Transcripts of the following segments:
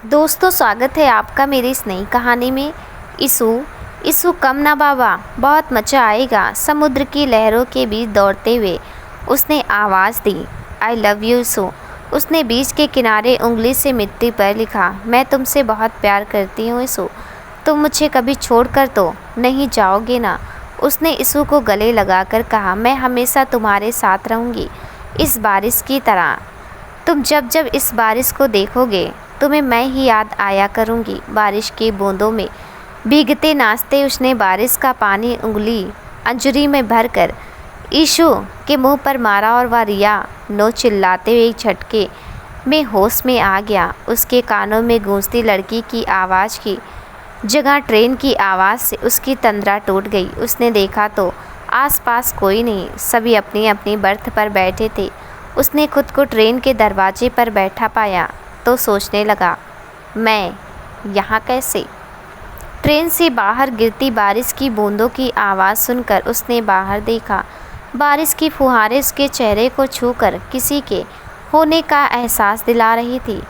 दोस्तों, स्वागत है आपका मेरी इस नई कहानी में। इसू इसू कम ना बाबा, बहुत मज़ा आएगा। समुद्र की लहरों के बीच दौड़ते हुए उसने आवाज़ दी, आई लव यू इसू। उसने बीच के किनारे उंगली से मिट्टी पर लिखा, मैं तुमसे बहुत प्यार करती हूँ इसू। तुम मुझे कभी छोड़कर तो नहीं जाओगे ना। उसने इसू को गले लगाकर कहा, मैं हमेशा तुम्हारे साथ रहूँगी, इस बारिश की तरह। तुम जब जब इस बारिश को देखोगे तुम्हें मैं ही याद आया करूँगी। बारिश की बूंदों में भीगते नाचते उसने बारिश का पानी उंगली अंजुरी में भरकर ईशु के मुंह पर मारा और वह रिया नो चिल्लाते हुए एक झटके में होश में आ गया। उसके कानों में गूंजती लड़की की आवाज़ की जगह ट्रेन की आवाज़ से उसकी तंद्रा टूट गई। उसने देखा तो आसपास कोई नहीं, सभी अपनी अपनी बर्थ पर बैठे थे। उसने खुद को ट्रेन के दरवाजे पर बैठा पाया तो सोचने लगा, मैं यहाँ कैसे। ट्रेन से बाहर गिरती बारिश की बूंदों की आवाज़ सुनकर उसने बाहर देखा। बारिश की फुहारें उसके चेहरे को छूकर किसी के होने का एहसास दिला रही थी,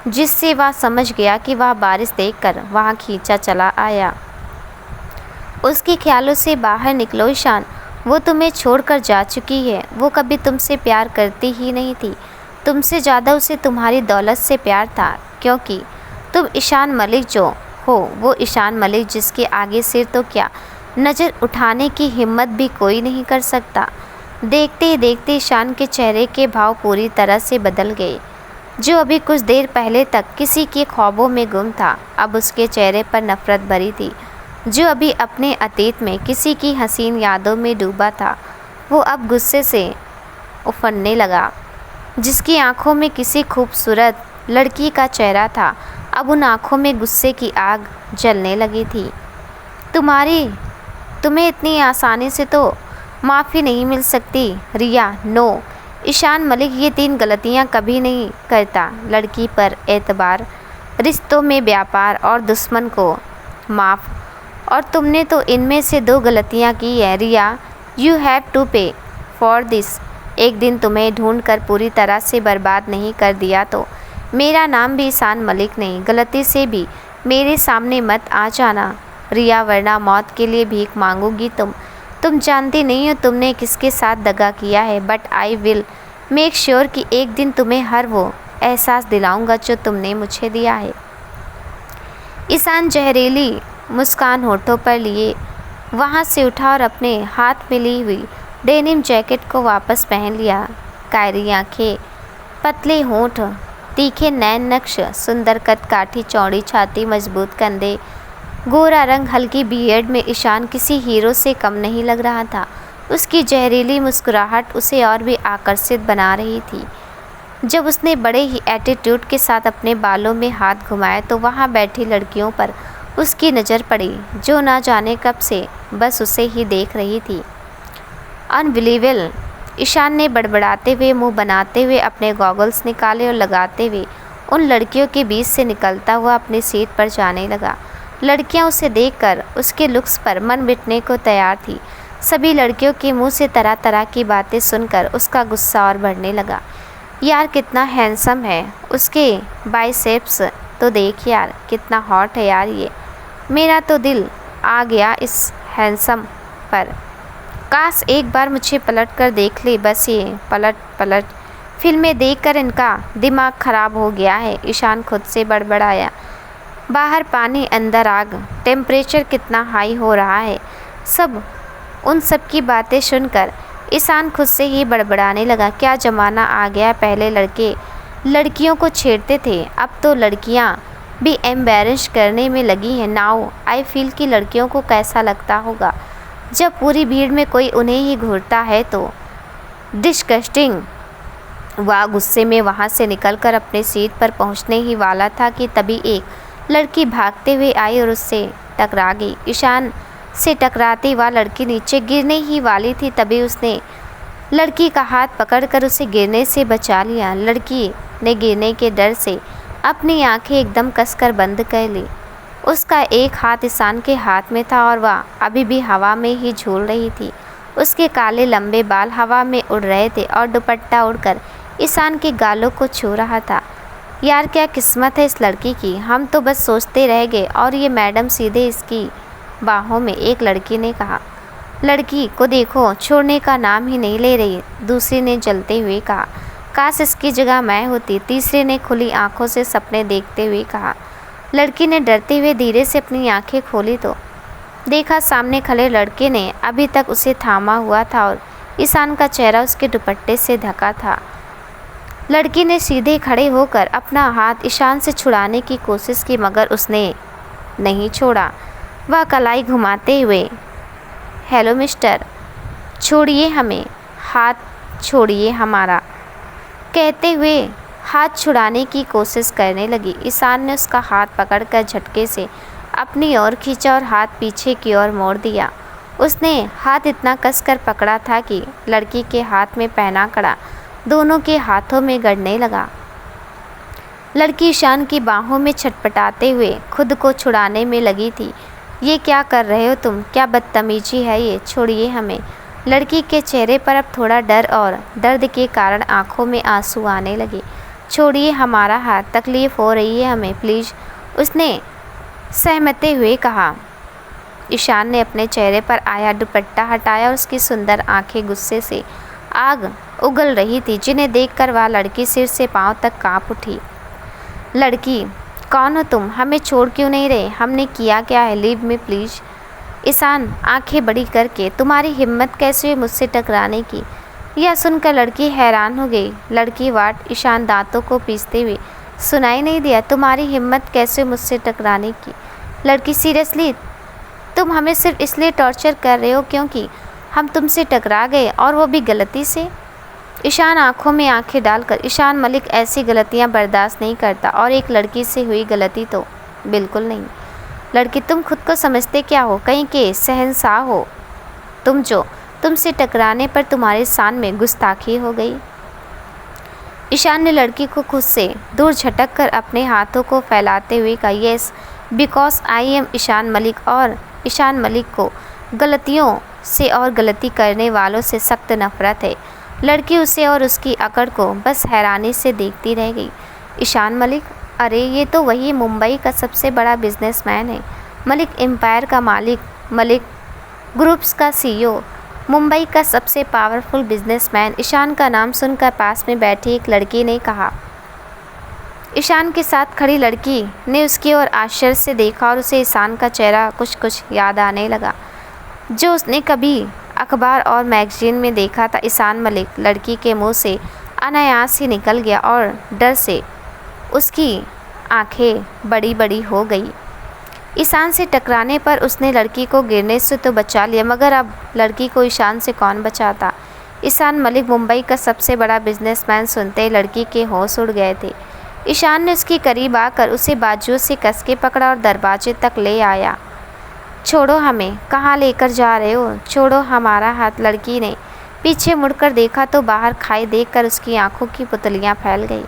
जिससे वह समझ गया कि वह बारिश देखकर वहाँ खींचा चला आया। उसके ख्यालों से बाहर निकलो ईशान, वो तुम्हें छोड़कर जा चुकी है। वो कभी तुमसे प्यार करती ही नहीं थी। तुमसे ज़्यादा उसे तुम्हारी दौलत से प्यार था, क्योंकि तुम ईशान मलिक जो हो, वो ईशान मलिक जिसके आगे सिर तो क्या, नज़र उठाने की हिम्मत भी कोई नहीं कर सकता। देखते ही देखते ईशान के चेहरे के भाव पूरी तरह से बदल गए। जो अभी कुछ देर पहले तक किसी के ख्वाबों में गुम था, अब उसके चेहरे पर नफ़रत भरी थी। जो अभी अपने अतीत में किसी की हसीन यादों में डूबा था, वो अब गुस्से से उफनने लगा। जिसकी आंखों में किसी खूबसूरत लड़की का चेहरा था, अब उन आंखों में गुस्से की आग जलने लगी थी। तुम्हें इतनी आसानी से तो माफ़ी नहीं मिल सकती रिया, नो। ईशान मलिक ये 3 गलतियां कभी नहीं करता, लड़की पर एतबार, रिश्तों में व्यापार और दुश्मन को माफ़। और तुमने तो इनमें से 2 गलतियां की है रिया। यू हैव टू पे फॉर दिस। एक दिन तुम्हें ढूंढकर पूरी तरह से बर्बाद नहीं कर दिया तो मेरा नाम भी ईशान मलिक नहीं। गलती से भी मेरे सामने मत आ जाना रिया, वरना मौत के लिए भीख मांगोगी तुम जानती नहीं हो तुमने किसके साथ दगा किया है, but I will make sure कि एक दिन तुम्हें हर वो एहसास दिलाऊंगा जो तुमने मुझे दिया है। ईशान जहरीली मुस्कान होठों पर लिए वहाँ से उठा और अपने हाथ में ली हुई डेनिम जैकेट को वापस पहन लिया। कायरी आँखें, पतले होंठ, तीखे नैन नक्श, सुंदर कद काठी, चौड़ी छाती, मजबूत कंधे, गोरा रंग, हल्की बियर्ड में ईशान किसी हीरो से कम नहीं लग रहा था। उसकी जहरीली मुस्कुराहट उसे और भी आकर्षित बना रही थी। जब उसने बड़े ही एटीट्यूड के साथ अपने बालों में हाथ घुमाए तो वहाँ बैठी लड़कियों पर उसकी नज़र पड़ी, जो ना जाने कब से बस उसे ही देख रही थी। अनबिलीवेबल, ईशान ने बड़बड़ाते हुए मुंह बनाते हुए अपने गॉगल्स निकाले और लगाते हुए उन लड़कियों के बीच से निकलता हुआ अपनी सीट पर जाने लगा। लड़कियां उसे देखकर उसके लुक्स पर मन मिटने को तैयार थी। सभी लड़कियों के मुंह से तरह तरह की बातें सुनकर उसका गुस्सा और बढ़ने लगा। यार कितना हैंडसम है, उसके बाइसेप्स तो देख यार, कितना हॉट है यार ये। मेरा तो दिल आ गया इस हैंडसम पर। काश एक बार मुझे पलट कर देख ले, बस ये पलट फिल्में देखकर इनका दिमाग ख़राब हो गया है। ईशान खुद से बड़बड़ाया। बाहर पानी, अंदर आग, टेम्परेचर कितना हाई हो रहा है। उन सब की बातें सुनकर ईशान खुद से ही बड़बड़ाने लगा। क्या ज़माना आ गया, पहले लड़के लड़कियों को छेड़ते थे, अब तो लड़कियां भी एम्बैरेस करने में लगी हैं। नाउ आई फील कि लड़कियों को कैसा लगता होगा जब पूरी भीड़ में कोई उन्हें ही घूरता है तो डिस्गस्टिंग। वह गुस्से में वहाँ से निकलकर अपने सीट पर पहुँचने ही वाला था कि तभी एक लड़की भागते हुए आई और उससे टकरा गई। ईशान से टकराती वह लड़की नीचे गिरने ही वाली थी, तभी उसने लड़की का हाथ पकड़कर उसे गिरने से बचा लिया। लड़की ने गिरने के डर से अपनी आंखें एकदम कसकर बंद कर ली। उसका एक हाथ ईशान के हाथ में था और वह अभी भी हवा में ही झूल रही थी। उसके काले लंबे बाल हवा में उड़ रहे थे और दुपट्टा उड़कर ईशान के गालों को छू रहा था। यार क्या किस्मत है इस लड़की की, हम तो बस सोचते रह गए और ये मैडम सीधे इसकी बाहों में, एक लड़की ने कहा। लड़की को देखो, छोड़ने का नाम ही नहीं ले रही, दूसरी ने जलते हुए कहा। काश इसकी जगह मैं होती, तीसरे ने खुली आंखों से सपने देखते हुए कहा। लड़की ने डरते हुए धीरे से अपनी आंखें खोली तो देखा सामने खड़े लड़के ने अभी तक उसे थामा हुआ था और ईशान का चेहरा उसके दुपट्टे से ढका था। लड़की ने सीधे खड़े होकर अपना हाथ ईशान से छुड़ाने की कोशिश की, मगर उसने नहीं छोड़ा। वह कलाई घुमाते हुए, हेलो मिस्टर, छोड़िए हमें, हाथ छोड़िए हमारा, कहते हुए हाथ छुड़ाने की कोशिश करने लगी। ईशान ने उसका हाथ पकड़कर झटके से अपनी ओर खींचा और हाथ पीछे की ओर मोड़ दिया। उसने हाथ इतना कसकर पकड़ा था कि लड़की के हाथ में पहना कड़ा दोनों के हाथों में गड़ने लगा। लड़की ईशान की बाहों में छटपटाते हुए खुद को छुड़ाने में लगी थी। ये क्या कर रहे हो तुम, क्या बदतमीजी है ये, छोड़िए हमें। लड़की के चेहरे पर अब थोड़ा डर और दर्द के कारण आंखों में आंसू आने लगे। छोड़िए हमारा हाथ, तकलीफ़ हो रही है हमें, प्लीज़, उसने सहमते हुए कहा। ईशान ने अपने चेहरे पर आया दुपट्टा हटाया और उसकी सुंदर आंखें गुस्से से आग उगल रही थी, जिन्हें देखकर वह लड़की सिर से पांव तक कांप उठी। लड़की, कौन हो तुम, हमें छोड़ क्यों नहीं रहे, हमने किया क्या है, लीव मी प्लीज़। ईशान आंखें बड़ी करके, तुम्हारी हिम्मत कैसे हुई मुझसे टकराने की। यह सुनकर लड़की हैरान हो गई। लड़की वाट, ईशान दांतों को पीसते हुए, सुनाई नहीं दिया, तुम्हारी हिम्मत कैसे हुई मुझसे टकराने की। लड़की, सीरियसली तुम हमें सिर्फ इसलिए टॉर्चर कर रहे हो क्योंकि हम तुमसे टकरा गए, और वो भी गलती से। ईशान आंखों में आंखें डालकर, ईशान मलिक ऐसी गलतियां बर्दाश्त नहीं करता, और एक लड़की से हुई गलती तो बिल्कुल नहीं। लड़की, तुम खुद को समझते क्या हो, कहीं के शहंशाह हो तुम, जो तुमसे टकराने पर तुम्हारे शान में गुस्ताखी हो गई। ईशान ने लड़की को खुद से दूर झटक कर अपने हाथों को फैलाते हुए कहा, yes because I am Ishaan Malik, और ईशान मलिक को गलतियों से और गलती करने वालों से सख्त नफरत है। लड़की उसे और उसकी अकड़ को बस हैरानी से देखती रह गई। ईशान मलिक, अरे ये तो वही मुंबई का सबसे बड़ा बिजनेसमैन है, मलिक एम्पायर का मालिक, मलिक ग्रुप्स का सीईओ, मुंबई का सबसे पावरफुल बिजनेसमैन। ईशान का नाम सुनकर पास में बैठी एक लड़की ने कहा। ईशान के साथ खड़ी लड़की ने उसकी ओर आश्चर्य से देखा और उसे ईशान का चेहरा कुछ कुछ याद आने लगा, जो उसने कभी अखबार और मैगजीन में देखा था। ईशान मलिक लड़की के मुंह से अनायास ही निकल गया और डर से उसकी आंखें बड़ी बड़ी हो गई। ईशान से टकराने पर उसने लड़की को गिरने से तो बचा लिया, मगर अब लड़की को ईशान से कौन बचाता। ईशान मलिक मुंबई का सबसे बड़ा बिजनेसमैन सुनते ही लड़की के होश उड़ गए थे। ईशान ने उसके करीब आकर उसे बाजुओं से कस के पकड़ा और दरवाजे तक ले आया। छोड़ो हमें, कहाँ लेकर जा रहे हो, छोड़ो हमारा हाथ। लड़की ने पीछे मुड़कर देखा तो बाहर खाई देखकर उसकी आंखों की पुतलियां फैल गई।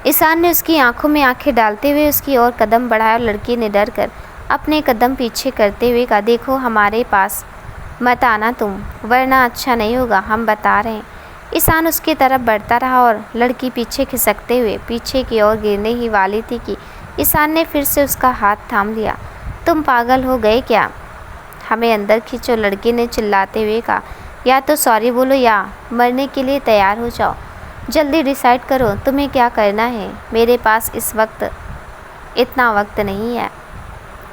ईशान ने उसकी आंखों में आंखें डालते हुए उसकी ओर कदम बढ़ाया और लड़की ने डर कर अपने कदम पीछे करते हुए कहा, देखो हमारे पास मत आना तुम, वरना अच्छा नहीं होगा, हम बता रहे हैं। ईशान उसकी तरफ बढ़ता रहा और लड़की पीछे खिसकते हुए पीछे की ओर गिरने ही वाली थी कि ईशान ने फिर से उसका हाथ थाम लिया। तुम पागल हो गए क्या, हमें अंदर खींचो, लड़की ने चिल्लाते हुए कहा। या तो सॉरी बोलो या मरने के लिए तैयार हो जाओ, जल्दी डिसाइड करो तुम्हें क्या करना है, मेरे पास इस वक्त इतना वक्त नहीं है,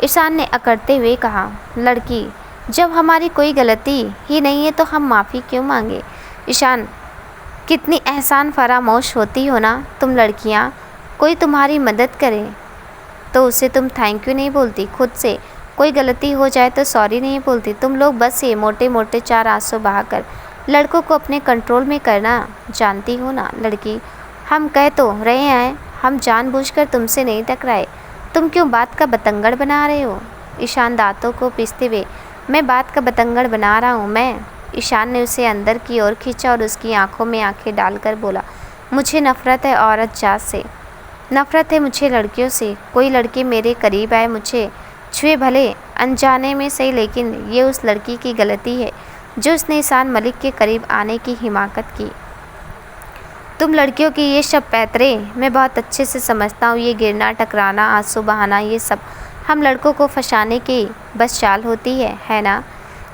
ईशान ने अकड़ते हुए कहा। लड़की, जब हमारी कोई गलती ही नहीं है तो हम माफ़ी क्यों मांगे। ईशान, कितनी एहसान फरामोश होती हो ना तुम लड़कियां, कोई तुम्हारी मदद करे तो उसे तुम थैंक यू नहीं बोलती, खुद से कोई गलती हो जाए तो सॉरी नहीं बोलती। तुम लोग बस ये मोटे मोटे चार आंसू बहाकर लड़कों को अपने कंट्रोल में करना जानती हो ना। लड़की, हम कह तो रहे हैं, हम जानबूझकर तुमसे नहीं टकराए, तुम क्यों बात का बतंगड़ बना रहे हो। ईशान दांतों को पीसते हुए, मैं बात का बतंगड़ बना रहा हूँ मैं। ईशान ने उसे अंदर की ओर खींचा और उसकी आंखों में आंखें डालकर बोला, मुझे नफ़रत है औरत जात से, नफ़रत है मुझे लड़कियों से। कोई लड़की मेरे करीब आए, मुझे छुए भले अनजाने में सही, लेकिन ये उस लड़की की गलती है जो उसने ईशान मलिक के करीब आने की हिमाकत की। तुम लड़कियों की ये सब पैतरे मैं बहुत अच्छे से समझता हूँ। ये गिरना, टकराना, आंसू बहाना, ये सब हम लड़कों को फंसाने की बस चाल होती है ना?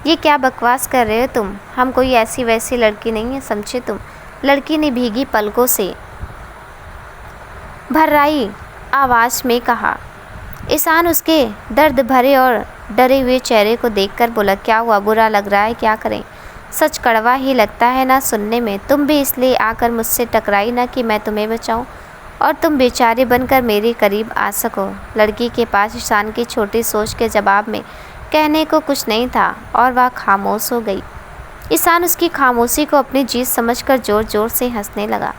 ये क्या बकवास कर रहे हो तुम? हम कोई ऐसी वैसी लड़की नहीं है, समझे तुम? लड़की ने भीगी पलकों से भर्राई आवाज़ में कहा। ईशान उसके दर्द भरे और डरे हुए चेहरे को देखकर बोला, क्या हुआ? बुरा लग रहा है? क्या करें? सच कड़वा ही लगता है ना सुनने में। तुम भी इसलिए आकर मुझसे टकराई ना कि मैं तुम्हें बचाऊं और तुम बेचारे बनकर मेरे करीब आ सको। लड़की के पास ईशान की छोटी सोच के जवाब में कहने को कुछ नहीं था और वह खामोश हो गई। ईशान उसकी खामोशी को अपनी जीत समझकर ज़ोर ज़ोर से हंसने लगा।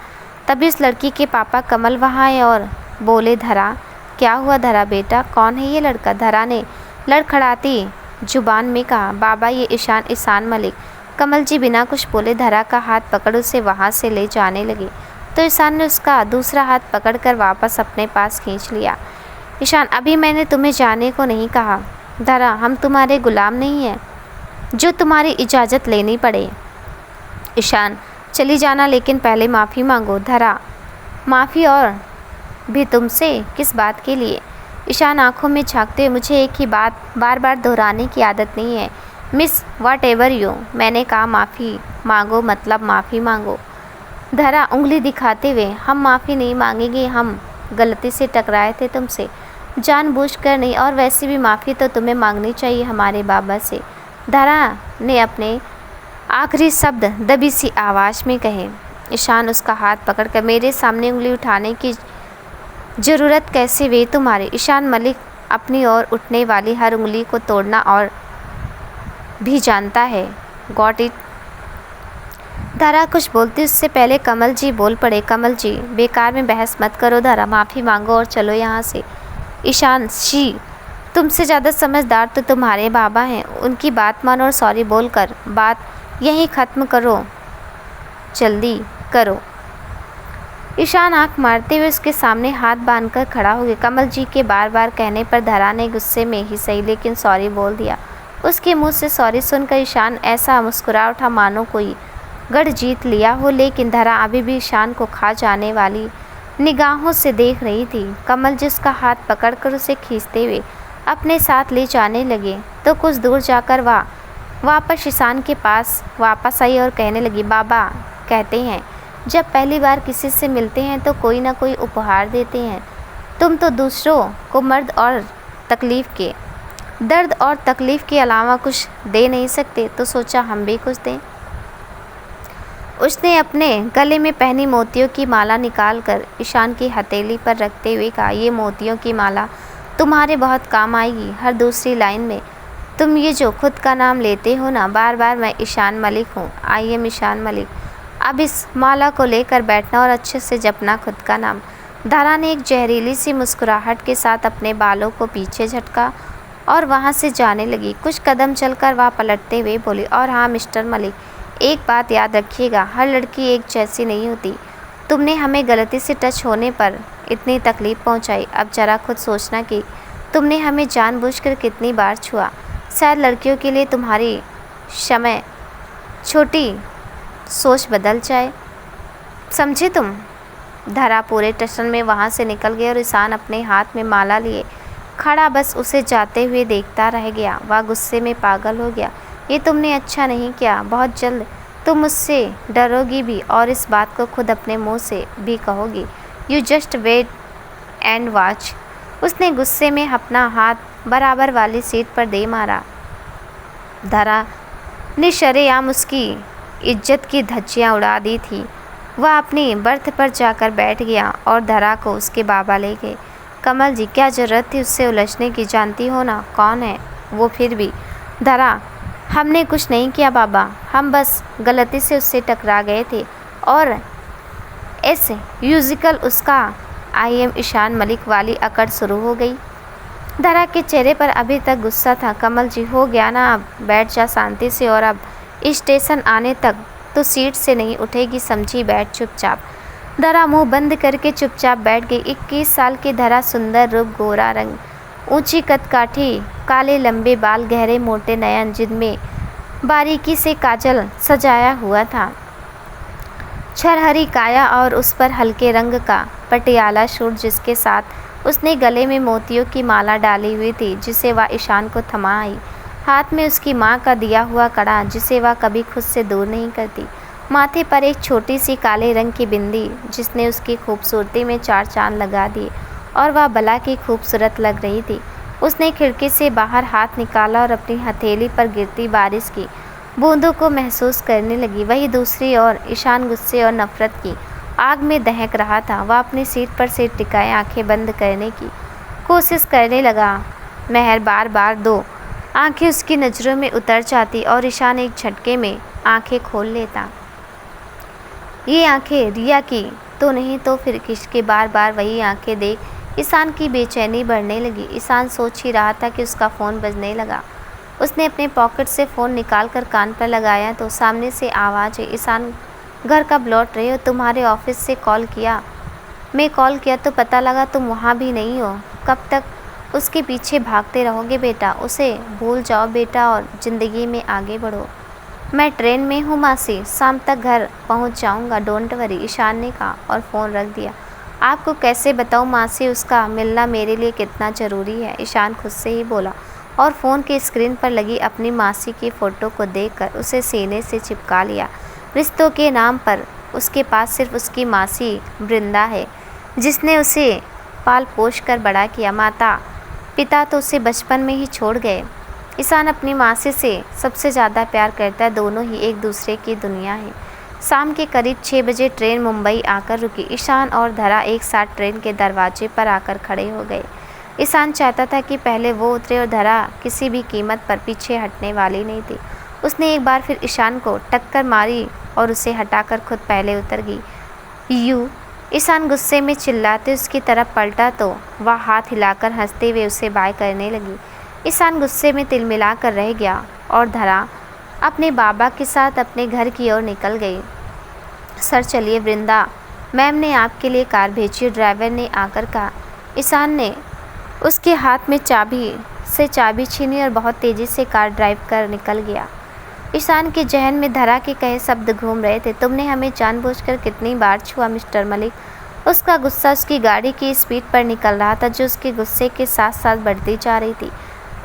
तभी उस लड़की के पापा कमल वहाँ आए और बोले, धरा, क्या हुआ धरा बेटा? कौन है ये लड़का? धरा ने लड़खड़ाती जुबान में कहा, बाबा ये ईशान मलिक। कमल जी बिना कुछ बोले धरा का हाथ पकड़ उसे वहाँ से ले जाने लगे तो ईशान ने उसका दूसरा हाथ पकड़कर वापस अपने पास खींच लिया। ईशान, अभी मैंने तुम्हें जाने को नहीं कहा। धरा, हम तुम्हारे गुलाम नहीं हैं जो तुम्हारी इजाज़त लेनी पड़े। ईशान, चली जाना, लेकिन पहले माफ़ी मांगो। धरा, माफ़ी? और भी तुमसे? किस बात के लिए? ईशान आंखों में झांकते हुए, मुझे एक ही बात बार बार दोहराने की आदत नहीं है मिस वट एवर यू। मैंने कहा माफ़ी मांगो, मतलब माफ़ी मांगो। धरा उंगली दिखाते हुए, हम माफ़ी नहीं मांगेंगे, हम गलती से टकराए थे तुमसे, जानबूझकर नहीं, और वैसे भी माफ़ी तो तुम्हें मांगनी चाहिए हमारे बाबा से। धरा ने अपने आखिरी शब्द दबी सी आवाज़ में कहे। ईशान उसका हाथ पकड़कर, मेरे सामने उंगली उठाने की ज़रूरत कैसे हुई तुम्हारी? ईशान मलिक अपनी ओर उठने वाली हर उंगली को तोड़ना और भी जानता है। Got it? धरा कुछ बोलती उससे पहले कमल जी बोल पड़े। कमल जी, बेकार में बहस मत करो धरा, माफ़ी मांगो और चलो यहाँ से। ईशान, शी, तुमसे ज़्यादा समझदार तो तुम्हारे बाबा हैं, उनकी बात मानो और सॉरी बोलकर बात यहीं ख़त्म करो, जल्दी करो। ईशान आंख मारते हुए उसके सामने हाथ बांधकर खड़ा हो गया। कमल जी के बार बार कहने पर धरा ने गुस्से में ही सही लेकिन सॉरी बोल दिया। उसके मुंह से सॉरी सुनकर ईशान ऐसा मुस्कुरा उठा मानो कोई गढ़ जीत लिया हो, लेकिन धरा अभी भी ईशान को खा जाने वाली निगाहों से देख रही थी। कमल जिसका हाथ पकड़कर उसे खींचते हुए अपने साथ ले जाने लगे तो कुछ दूर जाकर वह वापस ईशान के पास वापस आई और कहने लगी, बाबा कहते हैं जब पहली बार किसी से मिलते हैं तो कोई ना कोई उपहार देते हैं। तुम तो दूसरों को दर्द और तकलीफ़ के अलावा कुछ दे नहीं सकते, तो सोचा हम भी कुछ दें। उसने अपने गले में पहनी मोतियों की माला निकालकर ईशान की हथेली पर रखते हुए कहा, ये मोतियों की माला तुम्हारे बहुत काम आएगी। हर दूसरी लाइन में तुम ये जो खुद का नाम लेते हो ना बार बार, मैं ईशान मलिक हूँ, आई एम ईशान मलिक। अब इस माला को लेकर बैठना और अच्छे से जपना खुद का नाम। धरा ने एक जहरीली सी मुस्कुराहट के साथ अपने बालों को पीछे झटका और वहाँ से जाने लगी। कुछ कदम चलकर वह पलटते हुए बोली, और हाँ मिस्टर मलिक, एक बात याद रखिएगा, हर लड़की एक जैसी नहीं होती। तुमने हमें गलती से टच होने पर इतनी तकलीफ़ पहुंचाई। अब ज़रा खुद सोचना कि तुमने हमें जानबूझकर कितनी बार छुआ। शायद लड़कियों के लिए तुम्हारी समय छोटी सोच बदल जाए, समझे तुम? धरा पूरे टशन में वहाँ से निकल गई और ईशान अपने हाथ में माला लिए खड़ा बस उसे जाते हुए देखता रह गया। वह गुस्से में पागल हो गया। ये तुमने अच्छा नहीं किया, बहुत जल्द तुम मुझसे डरोगी भी और इस बात को खुद अपने मुंह से भी कहोगी। You just wait and watch. उसने गुस्से में अपना हाथ बराबर वाली सीट पर दे मारा। धरा ने शरेआम उसकी इज्जत की धज्जियाँ उड़ा दी थी। वह अपनी बर्थ पर जाकर बैठ गया और धरा को उसके बाबा ले गए। कमल जी, क्या ज़रूरत थी उससे उलझने की? जानती हो ना कौन है वो? फिर भी धरा, हमने कुछ नहीं किया बाबा, हम बस गलती से उससे टकरा गए थे। और एस यूजिकल उसका आई एम ईशान मलिक वाली अकड़ शुरू हो गई। धरा के चेहरे पर अभी तक गुस्सा था। कमल जी, हो गया ना, अब बैठ जा शांति से, और अब स्टेशन आने तक तो सीट से नहीं उठेगी, समझी? बैठ चुपचाप। धरा मुंह बंद करके चुपचाप बैठ गई। 21 साल की धरा, सुंदर रूप, गोरा रंग, ऊंची कदकाठी, काले लंबे बाल, गहरे मोटे नयन जिनमें बारीकी से काजल सजाया हुआ था। छरहरी काया और उस पर हल्के रंग का पटियाला सूट, जिसके साथ उसने गले में मोतियों की माला डाली हुई थी, जिसे वह ईशान को थमा आई। हाथ में उसकी माँ का दिया हुआ कड़ा, जिसे वह कभी खुद से दूर नहीं करती। माथे पर एक छोटी सी काले रंग की बिंदी, जिसने उसकी खूबसूरती में चार चांद लगा दिए, और वह भला की खूबसूरत लग रही थी। उसने खिड़की से बाहर हाथ निकाला और अपनी हथेली पर गिरती बारिश की बूंदों को महसूस करने लगी। वहीं दूसरी ओर ईशान गुस्से और नफरत की आग में दहक रहा था। वह अपनी सीट पर से टिकाए आंखें बंद करने की कोशिश करने लगा। महर बार बार दो आंखें उसकी नज़रों में उतर जाती और ईशान एक झटके में आंखें खोल लेता। ये आंखें रिया की तो नहीं तो फिर किसके? बार बार वही आंखें देख ईशान की बेचैनी बढ़ने लगी। ईशान सोच ही रहा था कि उसका फ़ोन बजने लगा। उसने अपने पॉकेट से फ़ोन निकालकर कान पर लगाया तो सामने से आवाज़ है, ईशान घर कब लौट रहे हो? तुम्हारे ऑफिस से कॉल किया? मैं कॉल किया तो पता लगा तुम वहाँ भी नहीं हो। कब तक उसके पीछे भागते रहोगे बेटा? उसे भूल जाओ बेटा और ज़िंदगी में आगे बढ़ो। मैं ट्रेन में हूँ मासी, शाम तक घर पहुँच जाऊँगा, डोंट वरी, ईशान ने कहा और फ़ोन रख दिया। आपको कैसे बताऊँ मासी, उसका मिलना मेरे लिए कितना ज़रूरी है, ईशान खुद से ही बोला और फ़ोन की स्क्रीन पर लगी अपनी मासी की फ़ोटो को देखकर उसे सीने से चिपका लिया। रिश्तों के नाम पर उसके पास सिर्फ उसकी मासी वृंदा है, जिसने उसे पाल पोष कर बड़ा किया। माता पिता तो उसे बचपन में ही छोड़ गए। ईशान अपनी मासी से सबसे ज़्यादा प्यार करता है, दोनों ही एक दूसरे की दुनिया है। शाम के करीब 6 बजे ट्रेन मुंबई आकर रुकी। ईशान और धरा एक साथ ट्रेन के दरवाजे पर आकर खड़े हो गए। ईशान चाहता था कि पहले वो उतरे और धरा किसी भी कीमत पर पीछे हटने वाली नहीं थी। उसने एक बार फिर ईशान को टक्कर मारी और उसे हटाकर खुद पहले उतर गई। यू ईशान गुस्से में चिल्लाते उसकी तरफ पलटा तो वह हाथ हिलाकर हंसते हुए उसे बाय करने लगी। ईशान गुस्से में तिलमिला कर रह गया और धरा अपने बाबा के साथ अपने घर की ओर निकल गई। सर चलिए वृंदा, मैम ने आपके लिए कार भेजी, ड्राइवर ने आकर कहा। ईशान ने उसके हाथ में चाबी छीनी और बहुत तेज़ी से कार ड्राइव कर निकल गया। ईशान के जहन में धरा के कहे शब्द घूम रहे थे। तुमने हमें जानबूझकर कितनी बार छुआ मिस्टर मलिक? उसका गुस्सा उसकी गाड़ी की स्पीड पर निकल रहा था, जो उसके गुस्से के साथ साथ बढ़ती जा रही थी।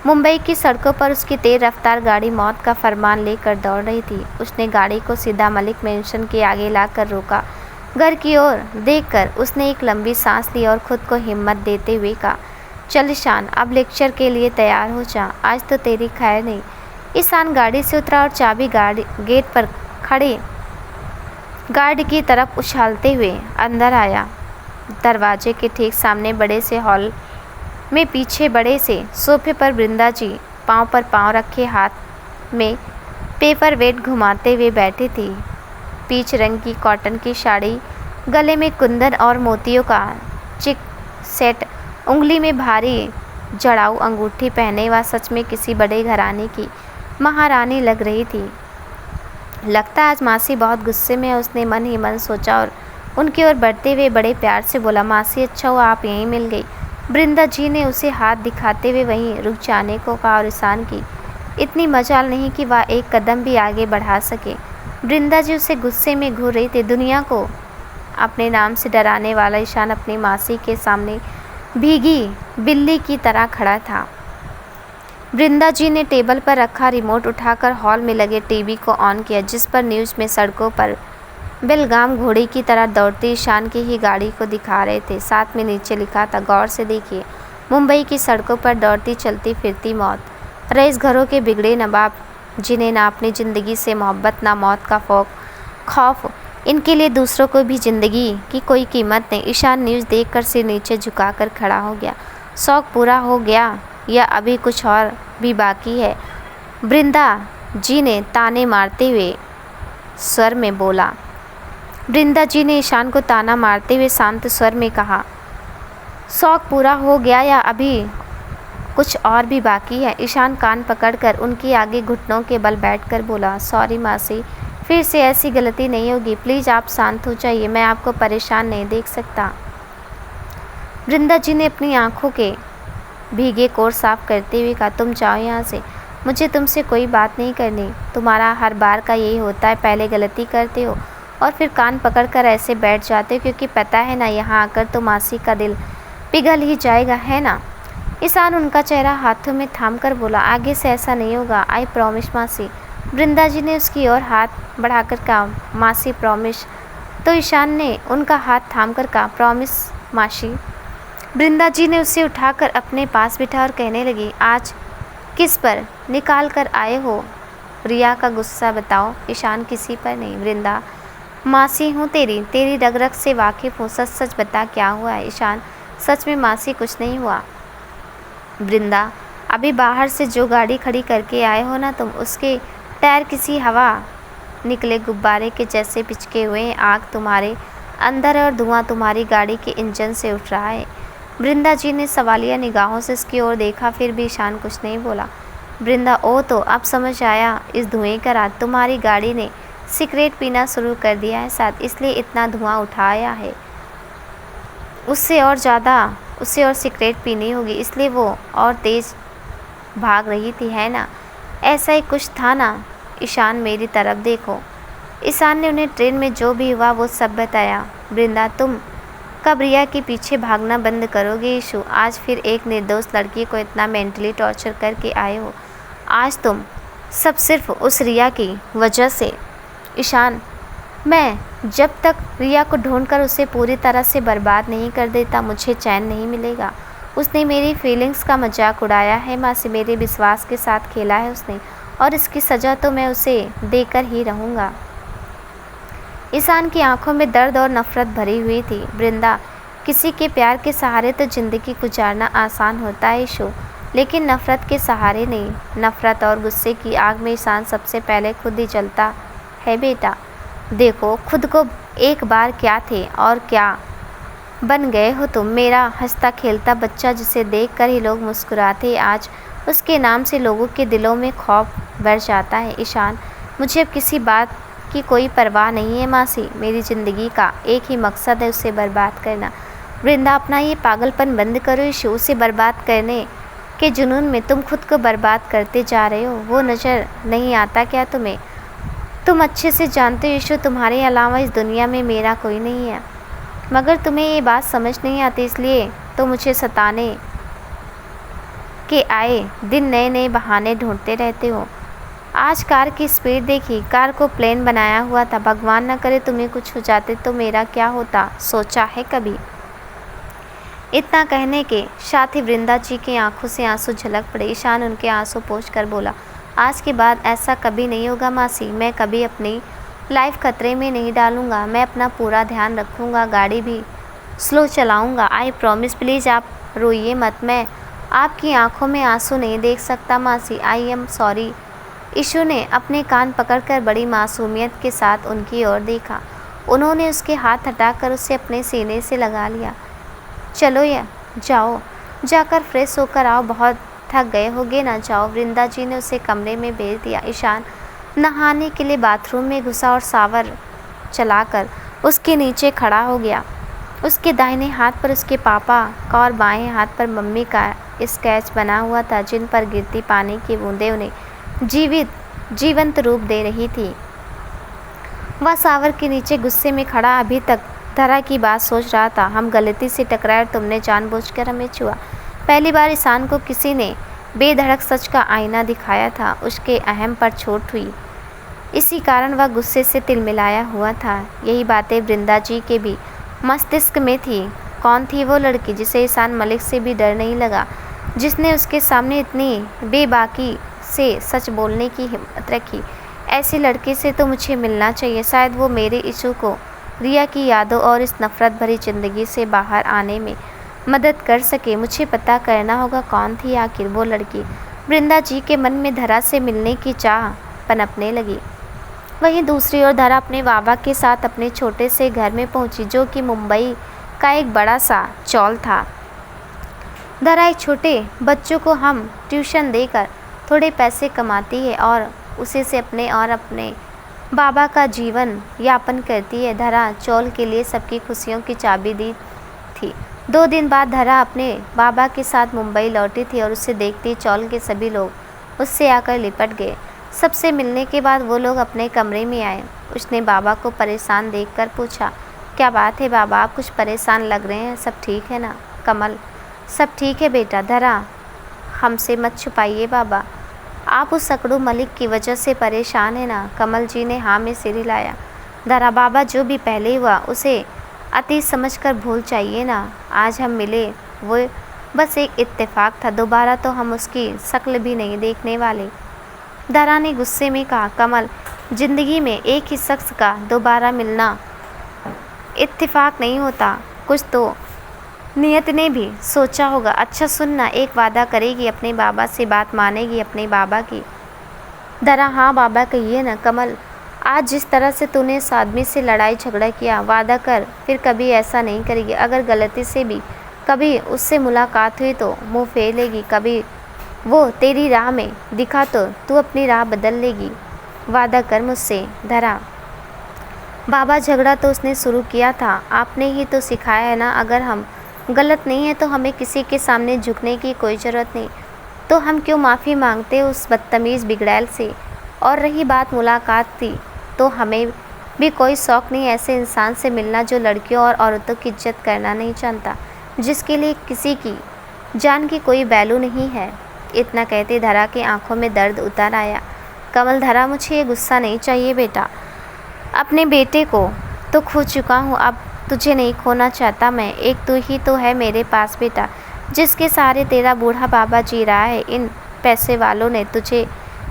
मुंबई की सड़कों पर उसकी तेज रफ्तार गाड़ी मौत का फरमान लेकर दौड़ रही थी। उसने गाड़ी को सीधा मलिक मेंशन के आगे लाकर रोका। घर की ओर देखकर उसने एक लंबी सांस ली और खुद को हिम्मत देते हुए कहा, चल ईशान, अब लेक्चर के लिए तैयार हो जा, आज तो तेरी खैर नहीं। ईशान गाड़ी से उतरा और चाबी गाड़ी गेट पर खड़े गार्ड की तरफ उछालते हुए अंदर आया। दरवाजे के ठीक सामने बड़े से हॉल में पीछे बड़े से सोफे पर वृंदा जी पाँव पर पाँव रखे हाथ में पेपर वेट घुमाते हुए बैठी थी। पीच रंग की कॉटन की साड़ी, गले में कुंदन और मोतियों का चिक सेट, उंगली में भारी जड़ाऊ अंगूठी पहने वह सच में किसी बड़े घराने की महारानी लग रही थी। लगता है आज मासी बहुत गुस्से में है, उसने मन ही मन सोचा और उनकी ओर बढ़ते हुए बड़े प्यार से बोला, मासी अच्छा हुआ आप यहीं मिल गई। वृंदा जी ने उसे हाथ दिखाते हुए वहीं रुक जाने को कहा और ईशान की इतनी मजाल नहीं कि वह एक कदम भी आगे बढ़ा सके। वृंदा जी उसे गुस्से में घूर रही थी। दुनिया को अपने नाम से डराने वाला ईशान अपनी मासी के सामने भीगी बिल्ली की तरह खड़ा था। वृंदा जी ने टेबल पर रखा रिमोट उठाकर हॉल में लगे टीवी को ऑन किया, जिस पर न्यूज़ में सड़कों पर बेलगाम घोड़े की तरह दौड़ती ईशान की ही गाड़ी को दिखा रहे थे। साथ में नीचे लिखा था, गौर से देखिए, मुंबई की सड़कों पर दौड़ती चलती फिरती मौत। रईस घरों के बिगड़े नवाब, जिन्हें ना अपनी ज़िंदगी से मोहब्बत ना मौत का खौफ, इनके लिए दूसरों को भी ज़िंदगी की कोई कीमत नहीं। ईशान न्यूज़ देखकर सिर नीचे झुकाकर खड़ा हो गया। शौक पूरा हो गया या अभी कुछ और भी बाकी है? वृंदा जी ने ताने मारते हुए स्वर में बोला। वृंदा जी ने ईशान को ताना मारते हुए शांत स्वर में कहा, शौक पूरा हो गया या अभी कुछ और भी बाकी है? ईशान कान पकड़कर उनके आगे घुटनों के बल बैठकर बोला, सॉरी मासी, फिर से ऐसी गलती नहीं होगी, प्लीज़ आप शांत हो जाइए, मैं आपको परेशान नहीं देख सकता। वृंदा जी ने अपनी आंखों के भीगे कोर साफ करते हुए कहा, तुम जाओ यहाँ से, मुझे तुमसे कोई बात नहीं करनी। तुम्हारा हर बार का यही होता है, पहले गलती करते हो और फिर कान पकड़कर ऐसे बैठ जाते हो क्योंकि पता है ना यहाँ आकर तो मासी का दिल पिघल ही जाएगा, है ना। ईशान उनका चेहरा हाथों में थाम कर बोला, आगे से ऐसा नहीं होगा, आई प्रॉमिस मासी। वृंदा जी ने उसकी ओर हाथ बढ़ाकर कहा, मासी प्रॉमिस। तो ईशान ने उनका हाथ थाम कर कहा, प्रॉमिस मासी। वृंदा जी ने उसे उठाकर अपने पास बिठा और कहने लगी, आज किस पर निकाल कर आए हो रिया का गुस्सा बताओ। ईशान, किसी पर नहीं वृंदा, मासी हूँ तेरी रग रग से वाकिफ़ हूँ, सच सच बता क्या हुआ है। ईशान, सच में मासी कुछ नहीं हुआ। वृंदा, अभी बाहर से जो गाड़ी खड़ी करके आए हो ना तुम, उसके टायर किसी हवा निकले गुब्बारे के जैसे पिचके हुए हैं, आग तुम्हारे अंदर और धुआं तुम्हारी गाड़ी के इंजन से उठ रहा है। वृंदा जी ने सवालिया निगाहों से उसकी ओर देखा, फिर भी ईशान कुछ नहीं बोला। वृंदा, ओ तो अब समझ आया, इस धुएं का रात तुम्हारी गाड़ी ने सिगरेट पीना शुरू कर दिया है साथ, इसलिए इतना धुआं उठाया है। उससे और सिगरेट पीनी होगी, इसलिए वो और तेज़ भाग रही थी, है ना। ऐसा ही कुछ था ना। ईशान, मेरी तरफ देखो। ईशान ने उन्हें ट्रेन में जो भी हुआ वो सब बताया। वृंदा, तुम कब रिया के पीछे भागना बंद करोगे ईशु? आज फिर एक निर्दोष लड़की को इतना मेंटली टॉर्चर करके आए हो। आज तुम सब सिर्फ उस रिया की वजह से। ईशान, मैं जब तक रिया को ढूंढकर उसे पूरी तरह से बर्बाद नहीं कर देता, मुझे चैन नहीं मिलेगा। उसने मेरी फीलिंग्स का मजाक उड़ाया है मासी, मेरे विश्वास के साथ खेला है उसने, और इसकी सज़ा तो मैं उसे देकर ही रहूँगा। ईशान की आंखों में दर्द और नफ़रत भरी हुई थी। वृंदा, किसी के प्यार के सहारे तो ज़िंदगी गुजारना आसान होता है ईशु, लेकिन नफ़रत के सहारे नहीं। नफ़रत और गुस्से की आग में ईशान सबसे पहले खुद ही जलता है बेटा। देखो खुद को एक बार क्या थे और क्या बन गए हो तुम। मेरा हंसता खेलता बच्चा जिसे देखकर ही लोग मुस्कुराते, आज उसके नाम से लोगों के दिलों में खौफ बढ़ जाता है। ईशान, मुझे अब किसी बात की कोई परवाह नहीं है मासी, मेरी ज़िंदगी का एक ही मकसद है, उसे बर्बाद करना। वृंदा, अपना ये पागलपन बंद करो ईशु, उसे बर्बाद करने के जुनून में तुम खुद को बर्बाद करते जा रहे हो। वो नज़र नहीं आता क्या तुम्हें? तुम अच्छे से जानते हो ईशु, तुम्हारे अलावा इस दुनिया में मेरा कोई नहीं है, मगर तुम्हें ये बात समझ नहीं आती, इसलिए तो मुझे सताने के आए दिन नए नए बहाने ढूंढते रहते हो। आज कार की स्पीड देखी, कार को प्लेन बनाया हुआ था। भगवान न करे तुम्हें कुछ हो जाते तो मेरा क्या होता, सोचा है कभी? इतना कहने के साथ ही वृंदा जी की आंखों से आंसू झलक पड़े। ईशान उनके आंसू पोंछकर बोला, आज के बाद ऐसा कभी नहीं होगा मासी, मैं कभी अपनी लाइफ खतरे में नहीं डालूंगा, मैं अपना पूरा ध्यान रखूंगा, गाड़ी भी स्लो चलाऊंगा, आई प्रॉमिस। प्लीज़ आप रोइए मत, मैं आपकी आंखों में आंसू नहीं देख सकता मासी, आई एम सॉरी। ईशु ने अपने कान पकड़कर बड़ी मासूमियत के साथ उनकी ओर देखा। उन्होंने उसके हाथ हटाकर उसे अपने सीने से लगा लिया। चलो या जाओ, जाकर फ्रेश होकर आओ, बहुत थक गए होगे ना, जाओ। वृंदा जी ने उसे कमरे में भेज दिया। ईशान नहाने के लिए बाथरूम में घुसा और शावर चलाकर उसके नीचे खड़ा हो गया। उसके दाहिने हाथ पर उसके पापा का और बाएं हाथ पर मम्मी का स्केच बना हुआ था, जिन पर गिरती पानी की बूंदें उन्हें जीवंत रूप दे रही थी। वह शावर के नीचे गुस्से में खड़ा अभी तक धरा की बात सोच रहा था। हम गलती से टकराए और तुमने जानबूझकर हमें छुआ। पहली बार ईशान को किसी ने बेधड़क सच का आईना दिखाया था, उसके अहम पर चोट हुई, इसी कारण वह गुस्से से तिलमिलाया हुआ था। यही बातें वृंदा जी के भी मस्तिष्क में थी। कौन थी वो लड़की जिसे ईशान मलिक से भी डर नहीं लगा, जिसने उसके सामने इतनी बेबाकी से सच बोलने की हिम्मत रखी? ऐसी लड़की से तो मुझे मिलना चाहिए, शायद वो मेरे ईशु को रिया की यादों और इस नफ़रत भरी ज़िंदगी से बाहर आने में मदद कर सके। मुझे पता करना होगा कौन थी आखिर वो लड़की। वृंदा जी के मन में धरा से मिलने की चाह पनपने लगी। वहीं दूसरी ओर धरा अपने बाबा के साथ अपने छोटे से घर में पहुंची, जो कि मुंबई का एक बड़ा सा चौल था। धरा एक छोटे बच्चों को हम ट्यूशन देकर थोड़े पैसे कमाती है और उसी से अपने और अपने बाबा का जीवन यापन करती है। धरा चौल के लिए सबकी खुशियों की चाबी दी थी। 2 दिन बाद धरा अपने बाबा के साथ मुंबई लौटी थी और उसे देखते ही चौल के सभी लोग उससे आकर लिपट गए। सबसे मिलने के बाद वो लोग अपने कमरे में आए। उसने बाबा को परेशान देखकर पूछा, क्या बात है बाबा, आप कुछ परेशान लग रहे हैं, सब ठीक है ना? कमल, सब ठीक है बेटा, धरा हमसे मत छुपाइए बाबा, आप उस सकड़ू मलिक की वजह से परेशान है ना? कमल जी ने हाँ में सिर हिलाया। धरा बाबा, जो भी पहले हुआ उसे अतीत समझकर भूल जाइए ना। आज हम मिले वो बस एक इत्तेफाक था, दोबारा तो हम उसकी शक्ल भी नहीं देखने वाले। धरा ने गुस्से में कहा, कमल, ज़िंदगी में एक ही शख्स का दोबारा मिलना इत्तेफाक नहीं होता, कुछ तो नियत ने भी सोचा होगा। अच्छा सुनना, एक वादा करेगी, अपने बाबा से बात मानेगी अपने बाबा की? धरा, हाँ बाबा कहिए ना। कमल, आज जिस तरह से तूने इस आदमी से लड़ाई झगड़ा किया, वादा कर फिर कभी ऐसा नहीं करेगी। अगर गलती से भी कभी उससे मुलाकात हुई तो मुंह फेर लेगी, कभी वो तेरी राह में दिखा तो तू अपनी राह बदल लेगी। वादा कर मुझसे। धरा, बाबा झगड़ा तो उसने शुरू किया था, आपने ही तो सिखाया है ना। अगर हम गलत नहीं है तो हमें किसी के सामने झुकने की कोई ज़रूरत नहीं, तो हम क्यों माफ़ी मांगते उस बदतमीज़ बिगड़ैल से? और रही बात मुलाकात की, तो हमें भी कोई शौक़ नहीं ऐसे इंसान से मिलना जो लड़कियों और औरतों की इज्जत करना नहीं जानता, जिसके लिए किसी की जान की कोई वैल्यू नहीं है। इतना कहते धरा की आंखों में दर्द उतर आया। कमल, धरा मुझे ये गुस्सा नहीं चाहिए बेटा, अपने बेटे को तो खो चुका हूँ, अब तुझे नहीं खोना चाहता मैं। एक तू ही तो है मेरे पास बेटा, जिसके सहारे तेरा बूढ़ा बाबा जी रहा है। इन पैसे वालों ने तुझे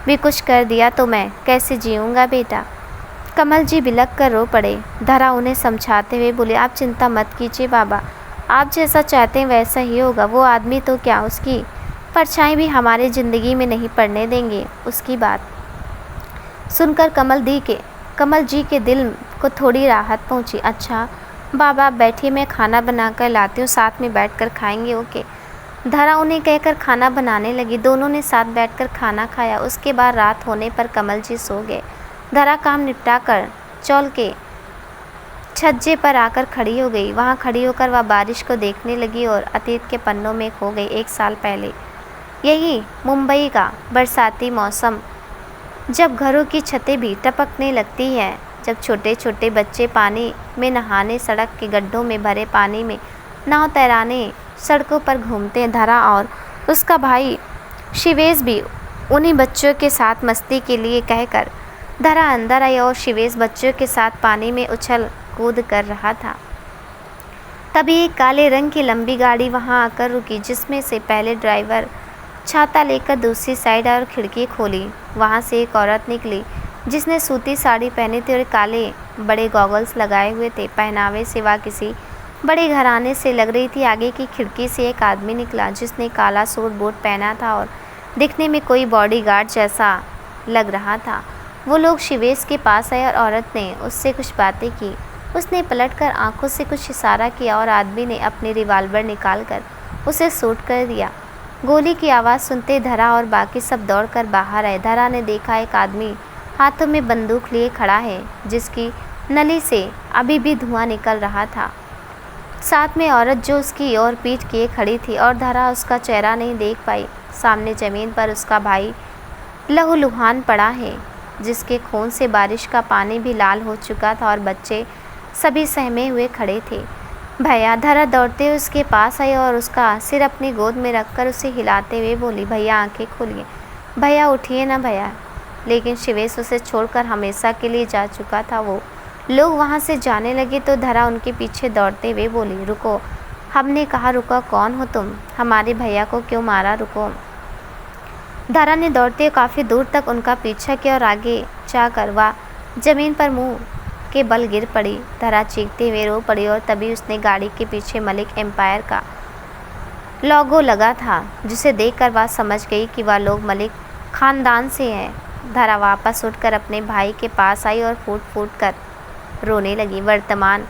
भी कुछ कर दिया तो मैं कैसे जीऊँगा बेटा? कमल जी बिलख कर रो पड़े। धरा उन्हें समझाते हुए बोले, आप चिंता मत कीजिए बाबा, आप जैसा चाहते हैं वैसा ही होगा। वो आदमी तो क्या, उसकी परछाई भी हमारे ज़िंदगी में नहीं पड़ने देंगे। उसकी बात सुनकर कमल जी के दिल को थोड़ी राहत पहुंची। अच्छा बाबा आप बैठिए, मैं खाना बना कर लाती हूँ, साथ में बैठकर खाएंगे, ओके? धरा उन्हें कहकर खाना बनाने लगी। दोनों ने साथ बैठकर खाना खाया। उसके बाद रात होने पर कमल जी सो गए। धरा काम निपटा कर चौल के छज्जे पर आकर खड़ी हो गई। वहाँ खड़ी होकर वह बारिश को देखने लगी और अतीत के पन्नों में खो गई। 1 साल पहले यही मुंबई का बरसाती मौसम, जब घरों की छतें भी टपकने लगती हैं, जब छोटे छोटे बच्चे पानी में नहाने, सड़क के गड्ढों में भरे पानी में नाव तैराने सड़कों पर घूमते हैं। धरा और उसका भाई शिवेश भी उन्हीं बच्चों के साथ मस्ती के लिए कहकर धरा अंदर आई और शिवेश बच्चों के साथ पानी में उछल कूद कर रहा था। तभी एक काले रंग की लंबी गाड़ी वहां आकर रुकी, जिसमें से पहले ड्राइवर छाता लेकर दूसरी साइड और खिड़की खोली। वहां से एक औरत निकली जिसने सूती साड़ी पहनी थी और काले बड़े गॉगल्स लगाए हुए थे। पहनावे से वह किसी बड़े घराने से लग रही थी। आगे की खिड़की से एक आदमी निकला जिसने काला सूट बूट पहना था और दिखने में कोई बॉडीगार्ड जैसा लग रहा था। वो लोग शिवेश के पास आए और औरत ने उससे कुछ बातें की। उसने पलटकर आंखों से कुछ इशारा किया और आदमी ने अपनी रिवॉल्वर निकालकर उसे शूट कर दिया। गोली की आवाज़ सुनते धरा और बाकी सब दौड़कर बाहर आए। धरा ने देखा एक आदमी हाथों में बंदूक लिए खड़ा है, जिसकी नली से अभी भी धुआं निकल रहा था। साथ में औरत जो उसकी ओर पीठ किए खड़ी थी और धरा उसका चेहरा नहीं देख पाई। सामने ज़मीन पर उसका भाई लहूलुहान पड़ा है, जिसके खून से बारिश का पानी भी लाल हो चुका था और बच्चे सभी सहमे हुए खड़े थे। भैया, धरा दौड़ते हुए उसके पास आई और उसका सिर अपनी गोद में रखकर उसे हिलाते हुए बोली, भैया आंखें खोलिए, भैया उठिए ना भैया। लेकिन शिवेश उसे छोड़कर हमेशा के लिए जा चुका था। वो लोग वहाँ से जाने लगे तो धरा उनके पीछे दौड़ते हुए बोली, रुको, हमने कहा रुको, कौन हो तुम? हमारे भैया को क्यों मारा? रुको। धरा ने दौड़ते हुए काफ़ी दूर तक उनका पीछा किया और आगे जाकर वह जमीन पर मुंह के बल गिर पड़ी। धरा चीखते हुए रो पड़ी और तभी उसने गाड़ी के पीछे मलिक एम्पायर का लोगो लगा था, जिसे देखकर वह समझ गई कि वह लोग मलिक ख़ानदान से हैं। धरा वापस उठकर अपने भाई के पास आई और फूट फूट कर रोने लगी। वर्तमान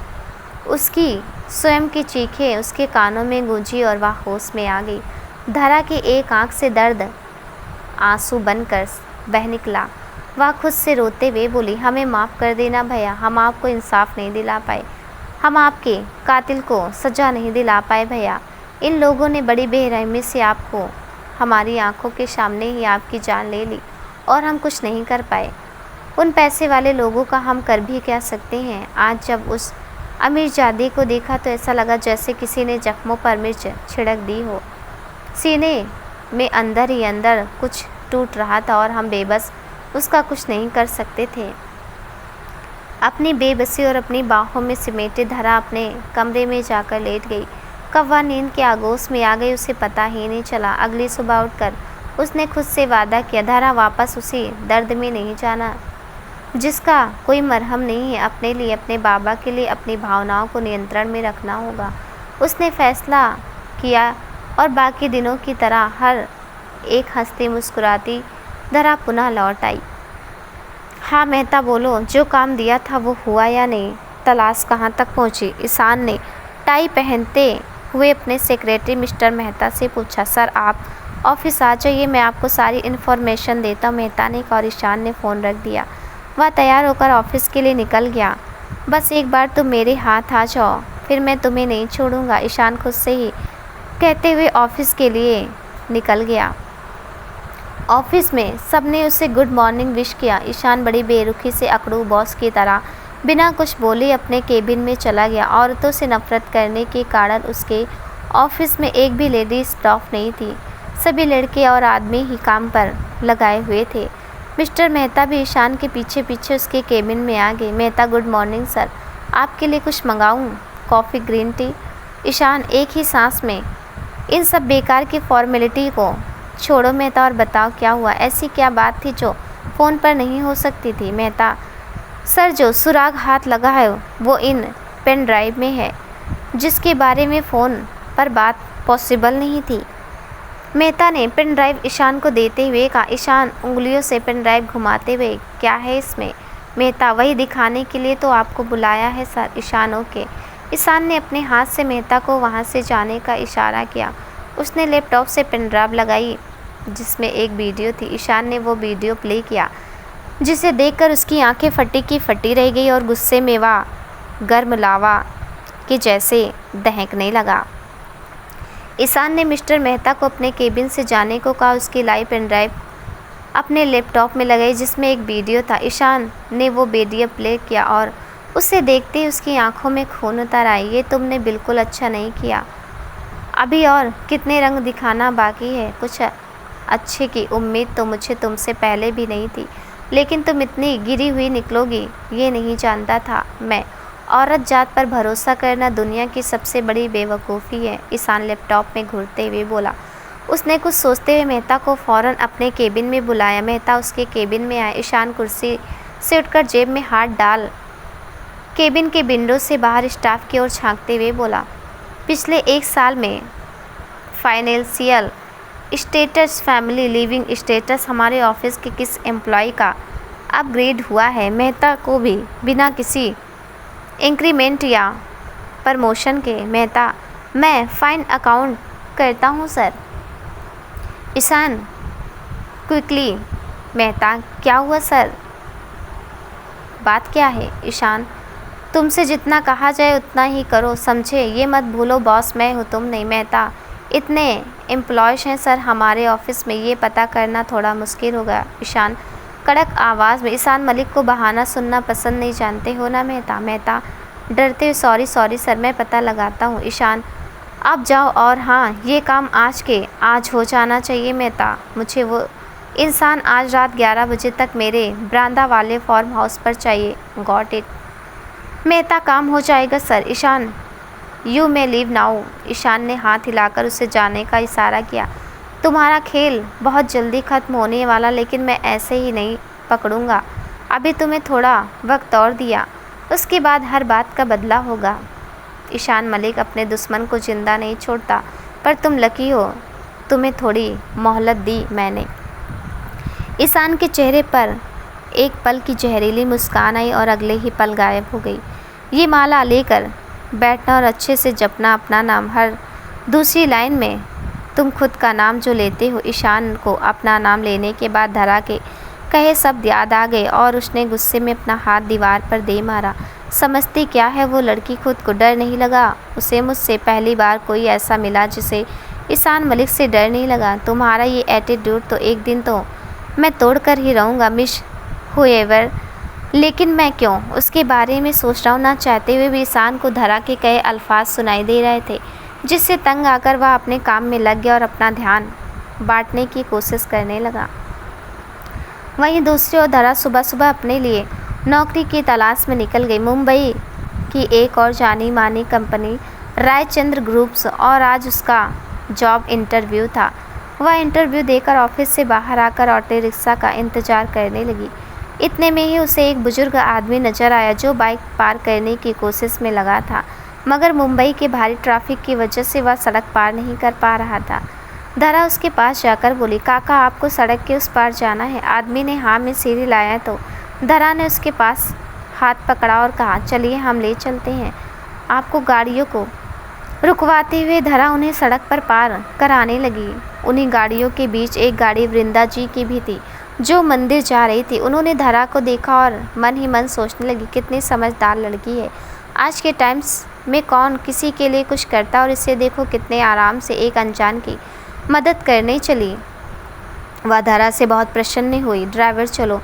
उसकी स्वयं की चीखें उसके कानों में गूंजी और वह होश में आ गई। धरा की एक आंख से दर्द आंसू बनकर बह निकला। वह खुद से रोते हुए बोली, हमें माफ़ कर देना भैया, हम आपको इंसाफ नहीं दिला पाए, हम आपके कातिल को सज़ा नहीं दिला पाए भैया। इन लोगों ने बड़ी बेरहमी से आपको हमारी आंखों के सामने ही आपकी जान ले ली और हम कुछ नहीं कर पाए। उन पैसे वाले लोगों का हम कर भी क्या सकते हैं। आज जब उस अमीरजादे को देखा तो ऐसा लगा जैसे किसी ने जख्मों पर मिर्च छिड़क दी हो। सीने में अंदर ही अंदर कुछ टूट रहा था और हम बेबस उसका कुछ नहीं कर सकते थे। अपनी बेबसी और अपनी बाहों में समेटे धरा अपने कमरे में जाकर लेट गई। कब वह नींद के आगोश में आ गई उसे पता ही नहीं चला। अगली सुबह उठकर उसने खुद से वादा किया, धरा वापस उसी दर्द में नहीं जाना जिसका कोई मरहम नहीं है। अपने लिए, अपने बाबा के लिए अपनी भावनाओं को नियंत्रण में रखना होगा। उसने फैसला किया और बाकी दिनों की तरह हर एक हंसती मुस्कुराती धरा पुनः लौट आई। हाँ मेहता बोलो, जो काम दिया था वो हुआ या नहीं? तलाश कहाँ तक पहुँची? ईशान ने टाई पहनते हुए अपने सेक्रेटरी मिस्टर मेहता से पूछा। सर आप ऑफिस आ जाइए, मैं आपको सारी इन्फॉर्मेशन देता हूँ, मेहता ने कहा और ईशान ने फ़ोन रख दिया। वह तैयार होकर ऑफिस के लिए निकल गया। बस एक बार तुम मेरे हाथ आ जाओ, फिर मैं तुम्हें नहीं छोड़ूंगा, ईशान खुद से ही कहते हुए ऑफिस के लिए निकल गया। ऑफिस में सबने उसे गुड मॉर्निंग विश किया। ईशान बड़ी बेरुखी से अकड़ू बॉस की तरह बिना कुछ बोले अपने केबिन में चला गया। औरतों से नफरत करने के कारण उसके ऑफिस में एक भी लेडी स्टाफ नहीं थी। सभी लड़के और आदमी ही काम पर लगाए हुए थे। मिस्टर मेहता भी ईशान के पीछे पीछे उसके केबिन में आ गए। मेहता गुड मॉर्निंग सर, आपके लिए कुछ मंगाऊं? Coffee, green tea? ईशान एक ही सांस में इन सब बेकार की फॉर्मेलिटी को छोड़ो मेहता और बताओ क्या हुआ? ऐसी क्या बात थी जो फ़ोन पर नहीं हो सकती थी? मेहता सर, जो सुराग हाथ लगा है वो इन पेन ड्राइव में है जिसके बारे में फ़ोन पर बात पॉसिबल नहीं थी। मेहता ने पेन ड्राइव ईशान को देते हुए कहा। ईशान उंगलियों से पेन ड्राइव घुमाते हुए, क्या है इसमें? मेहता वही दिखाने के लिए तो आपको बुलाया है सर। ईशान ओके। ईशान ने अपने हाथ से मेहता को वहाँ से जाने का इशारा किया। उसने लैपटॉप से पेन ड्राइव लगाई जिसमें एक वीडियो थी। ईशान ने वो वीडियो प्ले किया जिसे देखकर उसकी आंखें फटी की फटी रह गई और गुस्से में वह गर्म लावा के जैसे दहकने लगा। ईशान ने मिस्टर मेहता को अपने केबिन से जाने को कहा। उसकी लाइव पेन ड्राइव अपने लैपटॉप में लगाई जिसमें एक वीडियो था। ईशान ने वो वीडियो प्ले किया और उसे देखते ही उसकी आंखों में खून उतर आई। ये तुमने बिल्कुल अच्छा नहीं किया। अभी और कितने रंग दिखाना बाकी है। कुछ अच्छे की उम्मीद तो मुझे तुमसे पहले भी नहीं थी, लेकिन तुम इतनी गिरी हुई निकलोगी ये नहीं जानता था मैं। औरत जात पर भरोसा करना दुनिया की सबसे बड़ी बेवकूफ़ी है। ईशान लैपटॉप में घूरते हुए बोला। उसने कुछ सोचते हुए मेहता को फ़ौरन अपने केबिन में बुलाया। मेहता उसके केबिन में आया। ईशान कुर्सी से उठकर जेब में हाथ डाल केबिन के विंडो से बाहर स्टाफ की ओर झांकते हुए बोला। पिछले एक साल में financial status, family living status हमारे ऑफिस के किस एम्प्लॉय का अपग्रेड हुआ है? मेहता को भी बिना किसी इंक्रीमेंट या प्रमोशन के? मेहता मैं फाइन अकाउंट करता हूँ सर। ईशान क्विकली। मेहता क्या हुआ सर? बात क्या है? ईशान तुमसे जितना कहा जाए उतना ही करो, समझे? ये मत भूलो बॉस मैं हूँ, तुम नहीं। मेहता इतने एम्प्लॉयज़ हैं सर हमारे ऑफिस में, ये पता करना थोड़ा मुश्किल होगा। ईशान कड़क आवाज़ में। ईशान मलिक को बहाना सुनना पसंद नहीं, जानते हो ना मेहता? मेहता डरते हुए सॉरी सर, मैं पता लगाता हूँ। ईशान आप जाओ और हाँ, ये काम आज के आज हो जाना चाहिए मेहता। मुझे वो इंसान आज रात 11 बजे तक मेरे बरामदा वाले फार्म हाउस पर चाहिए। Got it. मेहता काम हो जाएगा sir. Ishaan you may leave now. Ishaan ने हाथ हिलाकर उसे जाने का इशारा किया। तुम्हारा खेल बहुत जल्दी ख़त्म होने वाला, लेकिन मैं ऐसे ही नहीं पकड़ूंगा। अभी तुम्हें थोड़ा वक्त और दिया, उसके बाद हर बात का बदला होगा। ईशान मलिक अपने दुश्मन को जिंदा नहीं छोड़ता, पर तुम लकी हो, तुम्हें थोड़ी मोहलत दी मैंने। ईशान के चेहरे पर एक पल की जहरीली मुस्कान आई और अगले ही पल गायब हो गई। ये माला लेकर बैठना और अच्छे से जपना अपना नाम। हर दूसरी लाइन में तुम खुद का नाम जो लेते हो। ईशान को अपना नाम लेने के बाद धरा के कहे शब्द याद आ गए और उसने गुस्से में अपना हाथ दीवार पर दे मारा। समझती क्या है वो लड़की? खुद को डर नहीं लगा? उसे मुझसे पहली बार कोई ऐसा मिला जिसे ईशान मलिक से डर नहीं लगा। तुम्हारा ये एटीट्यूड तो एक दिन तो मैं तोड़ कर ही रहूँगा मिस हुएवर। लेकिन मैं क्यों? उसके बारे में सोच रहा हूँ। ना चाहते हुए भी ईशान को धरा के कहे अल्फाज सुनाई दे रहे थे, जिससे तंग आकर वह अपने काम में लग गया और अपना ध्यान बांटने की कोशिश करने लगा। वहीं दूसरी ओर धरा सुबह सुबह अपने लिए नौकरी की तलाश में निकल गई। मुंबई की एक और जानी मानी कंपनी रायचंद्र ग्रुप्स, और आज उसका जॉब इंटरव्यू था। वह इंटरव्यू देकर ऑफिस से बाहर आकर ऑटो रिक्शा का इंतजार करने लगी। इतने में ही उसे एक बुजुर्ग आदमी नजर आया जो बाइक पार करने की कोशिश में लगा था, मगर मुंबई के भारी ट्रैफिक की वजह से वह सड़क पार नहीं कर पा रहा था। धरा उसके पास जाकर बोली, काका आपको सड़क के उस पार जाना है? आदमी ने हाँ में सिर हिलाया तो धरा ने उसके पास हाथ पकड़ा और कहा, चलिए हम ले चलते हैं आपको। गाड़ियों को रुकवाते हुए धरा उन्हें सड़क पर पार कराने लगी। उन्हीं गाड़ियों के बीच एक गाड़ी वृंदा जी की भी थी जो मंदिर जा रही थी। उन्होंने धरा को देखा और मन ही मन सोचने लगी, कितनी समझदार लड़की है। आज के टाइम्स में कौन किसी के लिए कुछ करता, और इसे देखो कितने आराम से एक अनजान की मदद करने चली। वह धरा से बहुत प्रसन्न हुई। ड्राइवर चलो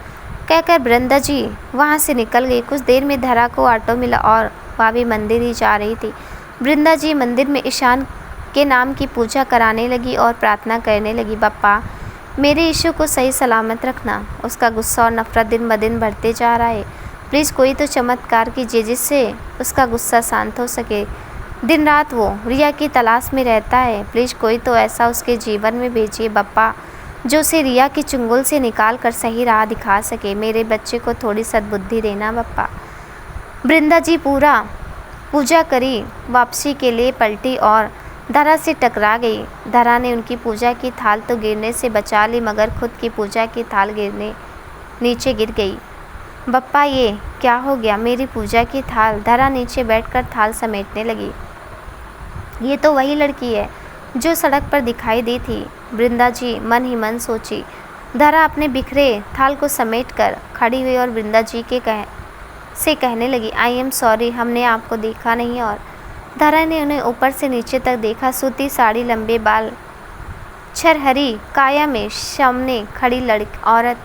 कहकर वृंदा जी वहाँ से निकल गई। कुछ देर में धरा को ऑटो मिला और वह भी मंदिर ही जा रही थी। वृंदा जी मंदिर में ईशान के नाम की पूजा कराने लगी और प्रार्थना करने लगी, बप्पा मेरे यीशु को सही सलामत रखना। उसका गुस्सा और नफरत दिन ब दिन बढ़ते जा रहा है। प्लीज़ कोई तो चमत्कार कीजिए जिससे उसका गुस्सा शांत हो सके। दिन रात वो रिया की तलाश में रहता है। प्लीज़ कोई तो ऐसा उसके जीवन में भेजिए बप्पा जो उसे रिया की चुंगल से निकाल कर सही राह दिखा सके। मेरे बच्चे को थोड़ी सद्बुद्धि देना बप्पा। वृंदा जी पूजा करी वापसी के लिए पलटी और धरा से टकरा गई। धरा ने उनकी पूजा की थाल तो गिरने से बचा ली, मगर खुद की पूजा की थाल नीचे गिर गई। बप्पा ये क्या हो गया? मेरी पूजा की थाल। धरा नीचे बैठकर थाल समेटने लगी। ये तो वही लड़की है जो सड़क पर दिखाई दी थी, वृंदा जी मन ही मन सोची। धरा अपने बिखरे थाल को समेट कर खड़ी हुई और वृंदा जी से कहने लगी, आई एम सॉरी, हमने आपको देखा नहीं। और धरा ने उन्हें ऊपर से नीचे तक देखा। सूती साड़ी, लंबे बाल, छरहरी काया में सामने खड़ी औरत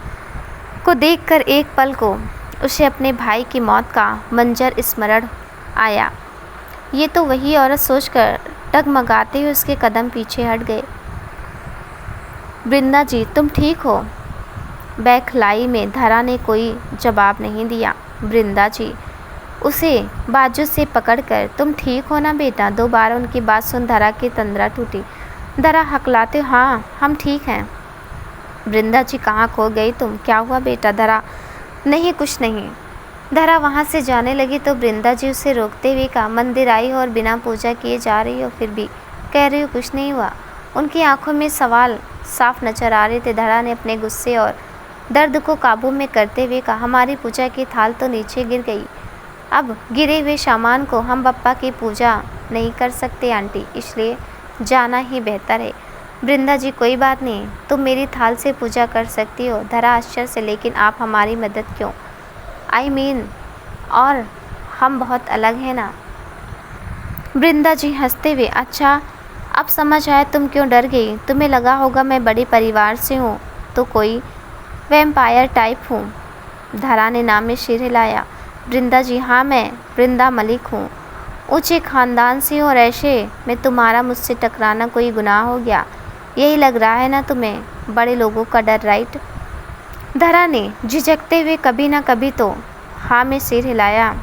को देखकर एक पल को उसे अपने भाई की मौत का मंजर स्मरण आया। ये तो वही औरत सोचकर डगमगाते हुए उसके कदम पीछे हट गए। वृंदा जी तुम ठीक हो? बौखलाई में धरा ने कोई जवाब नहीं दिया। वृंदा जी उसे बाजू से पकड़कर, तुम ठीक हो ना बेटा? दोबारा उनकी बात सुन धरा की तंद्रा टूटी। धरा हकलाते, हाँ हम ठीक हैं। वृंदा जी कहाँ खो गई तुम? क्या हुआ बेटा? धरा नहीं कुछ नहीं। धरा वहाँ से जाने लगी तो वृंदा जी उसे रोकते हुए कहा, मंदिर आई हो और बिना पूजा किए जा रही हो, फिर भी कह रही हो कुछ नहीं हुआ। उनकी आंखों में सवाल साफ नजर आ रहे थे। धरा ने अपने गुस्से और दर्द को काबू में करते हुए कहा, हमारी पूजा की थाल तो नीचे गिर गई। अब गिरे हुए सामान को हम बप्पा की पूजा नहीं कर सकते आंटी, इसलिए जाना ही बेहतर है। वृंदा जी कोई बात नहीं, तुम मेरी थाल से पूजा कर सकती हो। धरा आश्चर्य से, लेकिन आप हमारी मदद क्यों? आई मीन और हम बहुत अलग हैं ना। वृंदा जी हंसते हुए, अच्छा अब समझ आया तुम क्यों डर गई। तुम्हें लगा होगा मैं बड़े परिवार से हूँ तो कोई वैम्पायर टाइप हूँ। धरा ने नाम में सिर हिलाया। वृंदा जी हाँ मैं वृंदा मलिक हूँ, ऊंचे ख़ानदान से हूँ, और ऐसे में तुम्हारा मुझसे टकराना कोई गुनाह हो गया? यही लग रहा है ना तुम्हें, बड़े लोगों का डर, राइट? धरा ने झिझकते हुए कभी ना कभी तो हाँ में सिर हिलाया।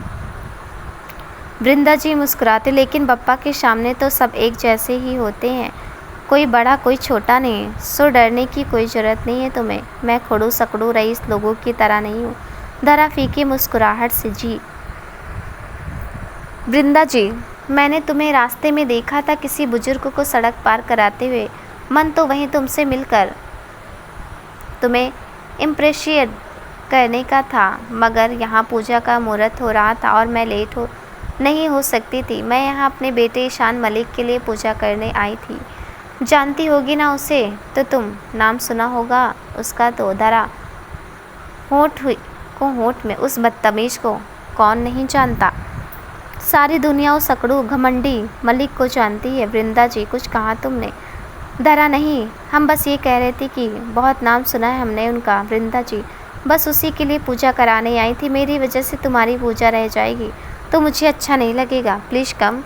वृंदा जी मुस्कुराते, लेकिन बप्पा के सामने तो सब एक जैसे ही होते हैं, कोई बड़ा कोई छोटा नहीं, सो डरने की कोई ज़रूरत नहीं है तुम्हें। मैं खड़ू सकड़ू रईस लोगों की तरह नहीं हूँ। धरा फीकी मुस्कुराहट से, जी वृंदा जी मैंने तुम्हें रास्ते में देखा था किसी बुजुर्ग को सड़क पार कराते हुए। मन तो वहीं तुमसे मिलकर तुम्हें इम्प्रेशिएट करने का था, मगर यहाँ पूजा का मुहूर्त हो रहा था और मैं लेट नहीं हो सकती थी। मैं यहाँ अपने बेटे ईशान मलिक के लिए पूजा करने आई थी। जानती होगी ना उसे? तो तुम नाम सुना होगा उसका तो। धरा होठ में, उस बदतमीज को कौन नहीं जानता? सारी दुनिया उस सकड़ू घमंडी मलिक को जानती है। वृंदा जी कुछ कहा तुमने? धरा नहीं, हम बस ये कह रहे थे कि बहुत नाम सुना है हमने उनका वृंदा जी, बस उसी के लिए पूजा कराने आई थी। मेरी वजह से तुम्हारी पूजा रह जाएगी तो मुझे अच्छा नहीं लगेगा, प्लीज़ कम।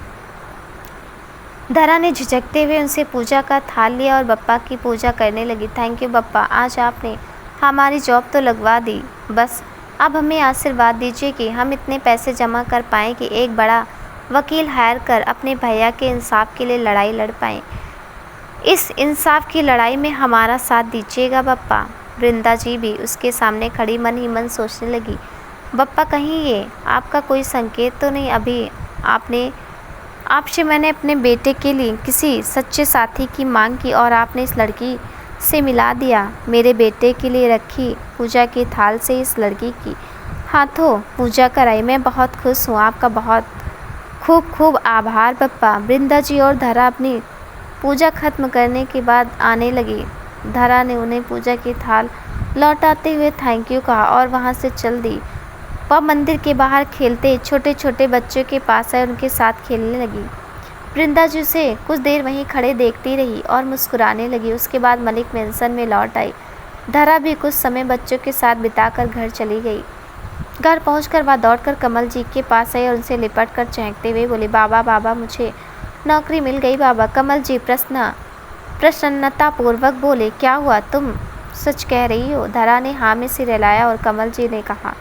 धरा ने झिझकते हुए उनसे पूजा का थाल लिया और बप्पा की पूजा करने लगी। थैंक यू बप्पा, आज आपने हमारी जॉब तो लगवा दी। बस अब हमें आशीर्वाद दीजिए कि हम इतने पैसे जमा कर पाएँ कि एक बड़ा वकील हायर कर अपने भैया के इंसाफ के लिए लड़ाई लड़ पाएँ। इस इंसाफ की लड़ाई में हमारा साथ दीजिएगा बप्पा। वृंदा जी भी उसके सामने खड़ी मन ही मन सोचने लगी, बप्पा कहीं ये आपका कोई संकेत तो नहीं? अभी आपसे मैंने अपने बेटे के लिए किसी सच्चे साथी की मांग की और आपने इस लड़की से मिला दिया। मेरे बेटे के लिए रखी पूजा की थाल से इस लड़की की हाथों पूजा कराई। मैं बहुत खुश हूँ, आपका बहुत खूब खूब आभार बप्पा। वृंदा जी और धरा अपनी पूजा खत्म करने के बाद आने लगी। धरा ने उन्हें पूजा की थाल लौटाते हुए थैंक यू कहा और वहाँ से चल दी। वह मंदिर के बाहर खेलते छोटे छोटे बच्चों के पास आई, उनके साथ खेलने लगी। वृंदा जी उसे कुछ देर वहीं खड़े देखती रही और मुस्कुराने लगी। उसके बाद मलिक मेंशन में लौट आई। धरा भी कुछ समय बच्चों के साथ बिताकर घर चली गई। घर पहुंचकर वह दौड़कर कमल जी के पास आई और उनसे लिपट कर चहकते हुए बोली, बाबा बाबा मुझे नौकरी मिल गई बाबा। कमल जी प्रसन्नतापूर्वक बोले, क्या हुआ, तुम सच कह रही हो? धरा ने हाँ में सिर हिलाया और कमल जी ने कहा,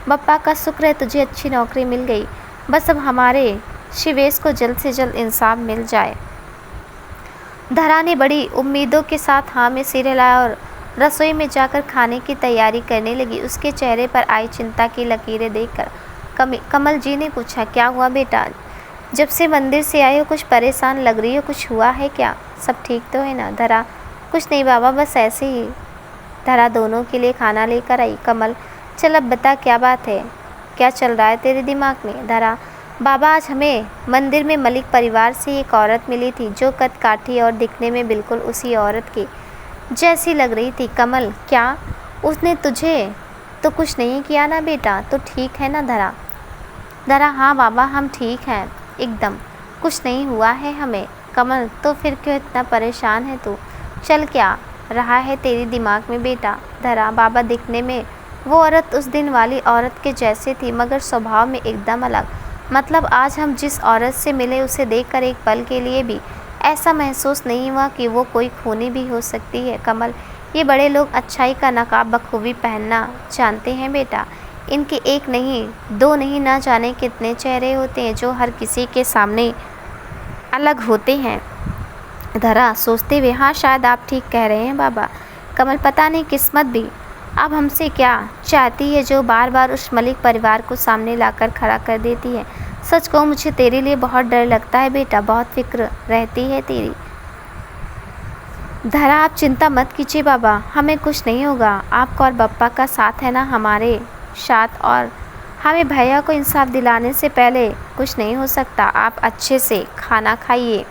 बप्पा का शुक्र है तुझे अच्छी नौकरी मिल गई। बस अब हमारे शिवेश को जल्द से जल्द इंसाफ मिल जाए। धरा ने बड़ी उम्मीदों के साथ हाँ में सिर हिलाया और रसोई में जाकर खाने की तैयारी करने लगी। उसके चेहरे पर आई चिंता की लकीरें देखकर कमल जी ने पूछा, क्या हुआ बेटा, जब से मंदिर से आए हो कुछ परेशान लग रही हो, कुछ हुआ है क्या? सब ठीक तो है ना? धरा, कुछ नहीं बाबा, बस ऐसे ही। धरा दोनों के लिए खाना लेकर आई। कमल, चल अब बता क्या बात है, क्या चल रहा है तेरे दिमाग में? धरा, बाबा आज हमें मंदिर में मलिक परिवार से एक औरत मिली थी जो कद काठी और दिखने में बिल्कुल उसी औरत की जैसी लग रही थी। कमल, क्या उसने तुझे तो कुछ नहीं किया ना बेटा, तो ठीक है ना? धरा, हाँ बाबा हम ठीक हैं एकदम, कुछ नहीं हुआ है हमें। कमल, तो फिर क्यों इतना परेशान है तू? चल क्या रहा है तेरे दिमाग में बेटा? धरा, बाबा दिखने में वो औरत उस दिन वाली औरत के जैसे थी मगर स्वभाव में एकदम अलग। मतलब आज हम जिस औरत से मिले उसे देखकर एक पल के लिए भी ऐसा महसूस नहीं हुआ कि वो कोई खूनी भी हो सकती है। कमल, ये बड़े लोग अच्छाई का नकाब बखूबी पहनना जानते हैं बेटा। इनके एक नहीं दो नहीं, ना जाने कितने चेहरे होते हैं जो हर किसी के सामने अलग होते हैं। धरा सोचते हुए, हाँ शायद आप ठीक कह रहे हैं बाबा। कमल, पता नहीं किस्मत भी अब हमसे क्या चाहती है जो बार बार उस मलिक परिवार को सामने लाकर खड़ा कर देती है। सच कहूँ मुझे तेरे लिए बहुत डर लगता है बेटा, बहुत फिक्र रहती है तेरी। धरा, आप चिंता मत कीजिए बाबा, हमें कुछ नहीं होगा। आपका और बप्पा का साथ है ना हमारे साथ, और हमें भैया को इंसाफ दिलाने से पहले कुछ नहीं हो सकता। आप अच्छे से खाना खाइए।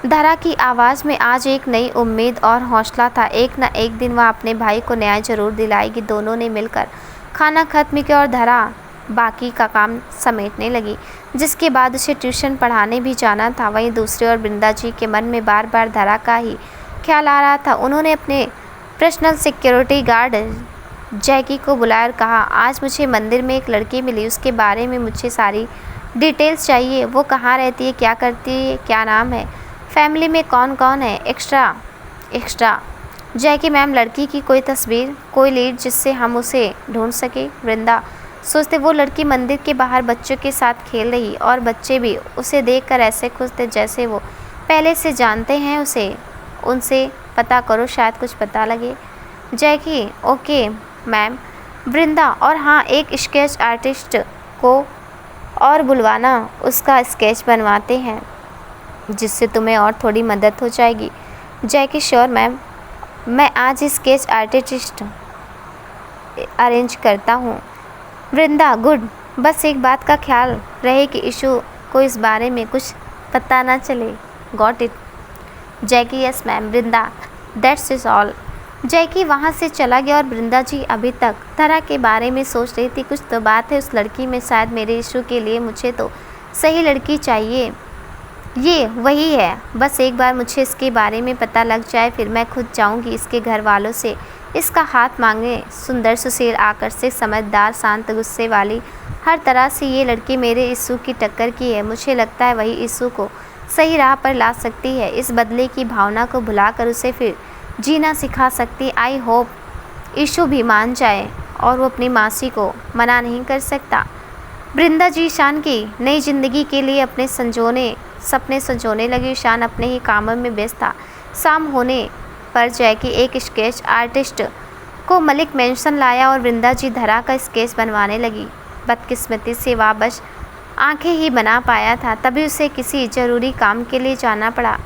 धरा की आवाज़ में आज एक नई उम्मीद और हौसला था। एक न एक दिन वह अपने भाई को न्याय जरूर दिलाएगी। दोनों ने मिलकर खाना खत्म किया और धरा बाकी का काम समेटने लगी, जिसके बाद उसे ट्यूशन पढ़ाने भी जाना था। वहीं दूसरी ओर वृंदा जी के मन में बार बार धरा का ही ख्याल आ रहा था। उन्होंने अपने पर्सनल सिक्योरिटी गार्ड जैकी को बुलाया और कहा, आज मुझे मंदिर में एक लड़की मिली, उसके बारे में मुझे सारी डिटेल्स चाहिए। वो कहाँ रहती है, क्या करती है, क्या नाम है, फैमिली में कौन कौन है, एक्स्ट्रा। जैकी मैम, लड़की की कोई तस्वीर, कोई लीड जिससे हम उसे ढूंढ सके? वृंदा सोचते, वो लड़की मंदिर के बाहर बच्चों के साथ खेल रही और बच्चे भी उसे देखकर ऐसे खुश थे जैसे वो पहले से जानते हैं उसे। उनसे पता करो, शायद कुछ पता लगे। जैकी, ओके मैम। वृंदा, और हाँ एक स्केच आर्टिस्ट को और बुलवाना, उसका स्केच बनवाते हैं जिससे तुम्हें और थोड़ी मदद हो जाएगी। जैकी, श्योर मैम, मैं आज ही स्केच आर्टिस्ट अरेंज करता हूँ। वृंदा, गुड, बस एक बात का ख्याल रहे कि इशू को इस बारे में कुछ पता ना चले। Got it. Jackie, yes ma'am. Vrinda, that's is all. Jackie वहाँ से चला गया और वृंदा जी अभी तक धरा के बारे में सोच रही थी। कुछ तो बात है उस लड़की में, शायद मेरे इशू के लिए मुझे तो सही लड़की चाहिए। ये वही है, बस एक बार मुझे इसके बारे में पता लग जाए, फिर मैं खुद जाऊंगी इसके घर वालों से इसका हाथ मांगने। सुंदर, सुशील, आकर्षक, समझदार, शांत, गुस्से वाली, हर तरह से ये लड़की मेरे इशू की टक्कर की है। मुझे लगता है वही इशू को सही राह पर ला सकती है, इस बदले की भावना को भुलाकर उसे फिर जीना सिखा सकती। आई होप इशू भी मान जाए, और वो अपनी मासी को मना नहीं कर सकता। वृंदा जी ईशान की नई जिंदगी के लिए अपने सपने संजोने लगी। ईशान अपने ही कामों में व्यस्त था। शाम होने पर जैकी एक स्केच आर्टिस्ट को मलिक मेंशन लाया और वृंदा जी धरा का स्केच बनवाने लगी। बदकिस्मती से वह बस आंखें ही बना पाया था, तभी उसे किसी ज़रूरी काम के लिए जाना पड़ा।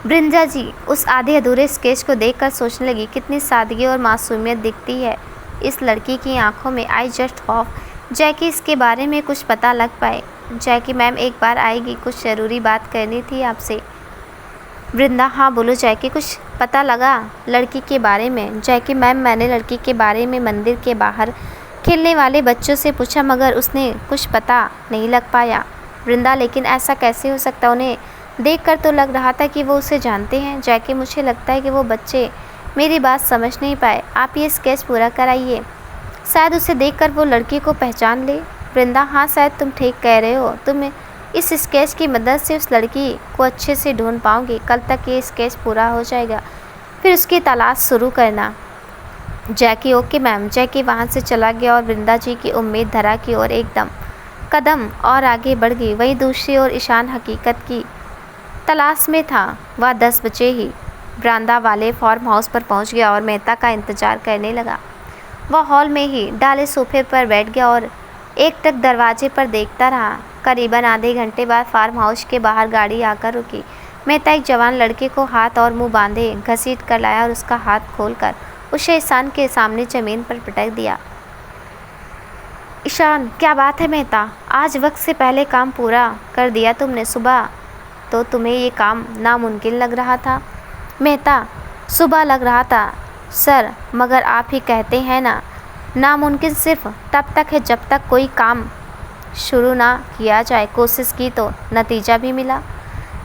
वृंदा जी उस आधे अधूरे स्केच को देखकर सोचने लगी, कितनी सादगी और मासूमियत दिखती है इस लड़की की आंखों में। आई जस्ट होप जैकी इसके बारे में कुछ पता लग पाए। जैकी मैम एक बार आएगी, कुछ ज़रूरी बात करनी थी आपसे। वृंदा, हाँ बोलो जैकी, कुछ पता लगा लड़की के बारे में? जैकी मैम, मैंने लड़की के बारे में मंदिर के बाहर खेलने वाले बच्चों से पूछा, मगर उसने कुछ पता नहीं लग पाया। वृंदा, लेकिन ऐसा कैसे हो सकता? उन्हें देखकर तो लग रहा था कि वो उसे जानते हैं। जैकी, मुझे लगता है कि वो बच्चे मेरी बात समझ नहीं पाए। आप ये स्केच पूरा कराइए, शायद उसे देखकर वो लड़की को पहचान ले। वृंदा, हाँ शायद तुम ठीक कह रहे हो। तुम इस स्केच की मदद से उस लड़की को अच्छे से ढूंढ पाओगे। कल तक ये स्केच पूरा हो जाएगा, फिर उसकी तलाश शुरू करना। जैकी, ओके मैम। जैकी वहाँ से चला गया और वृंदा जी की उम्मीद धरा की ओर एकदम कदम और आगे बढ़ गई। वहीं दूसरी ओर ईशान हकीकत की तलाश में था। वह 10 बजे ही बरामदा वाले फार्म हाउस पर पहुँच गया और मेहता का इंतजार करने लगा। वह हॉल में ही डाले सोफे पर बैठ गया और एकटक दरवाजे पर देखता रहा। करीबन आधे घंटे बाद फार्म हाउस के बाहर गाड़ी आकर रुकी। मेहता एक जवान लड़के को हाथ और मुंह बांधे घसीट कर लाया और उसका हाथ खोलकर उसे ईशान के सामने ज़मीन पर पटक दिया। ईशान, क्या बात है मेहता, आज वक्त से पहले काम पूरा कर दिया तुमने। सुबह तो तुम्हें ये काम नामुमकिन लग रहा था। मेहता, सुबह लग रहा था सर, मगर आप ही कहते हैं ना, नामुमकिन सिर्फ तब तक है जब तक कोई काम शुरू ना किया जाए। कोशिश की तो नतीजा भी मिला।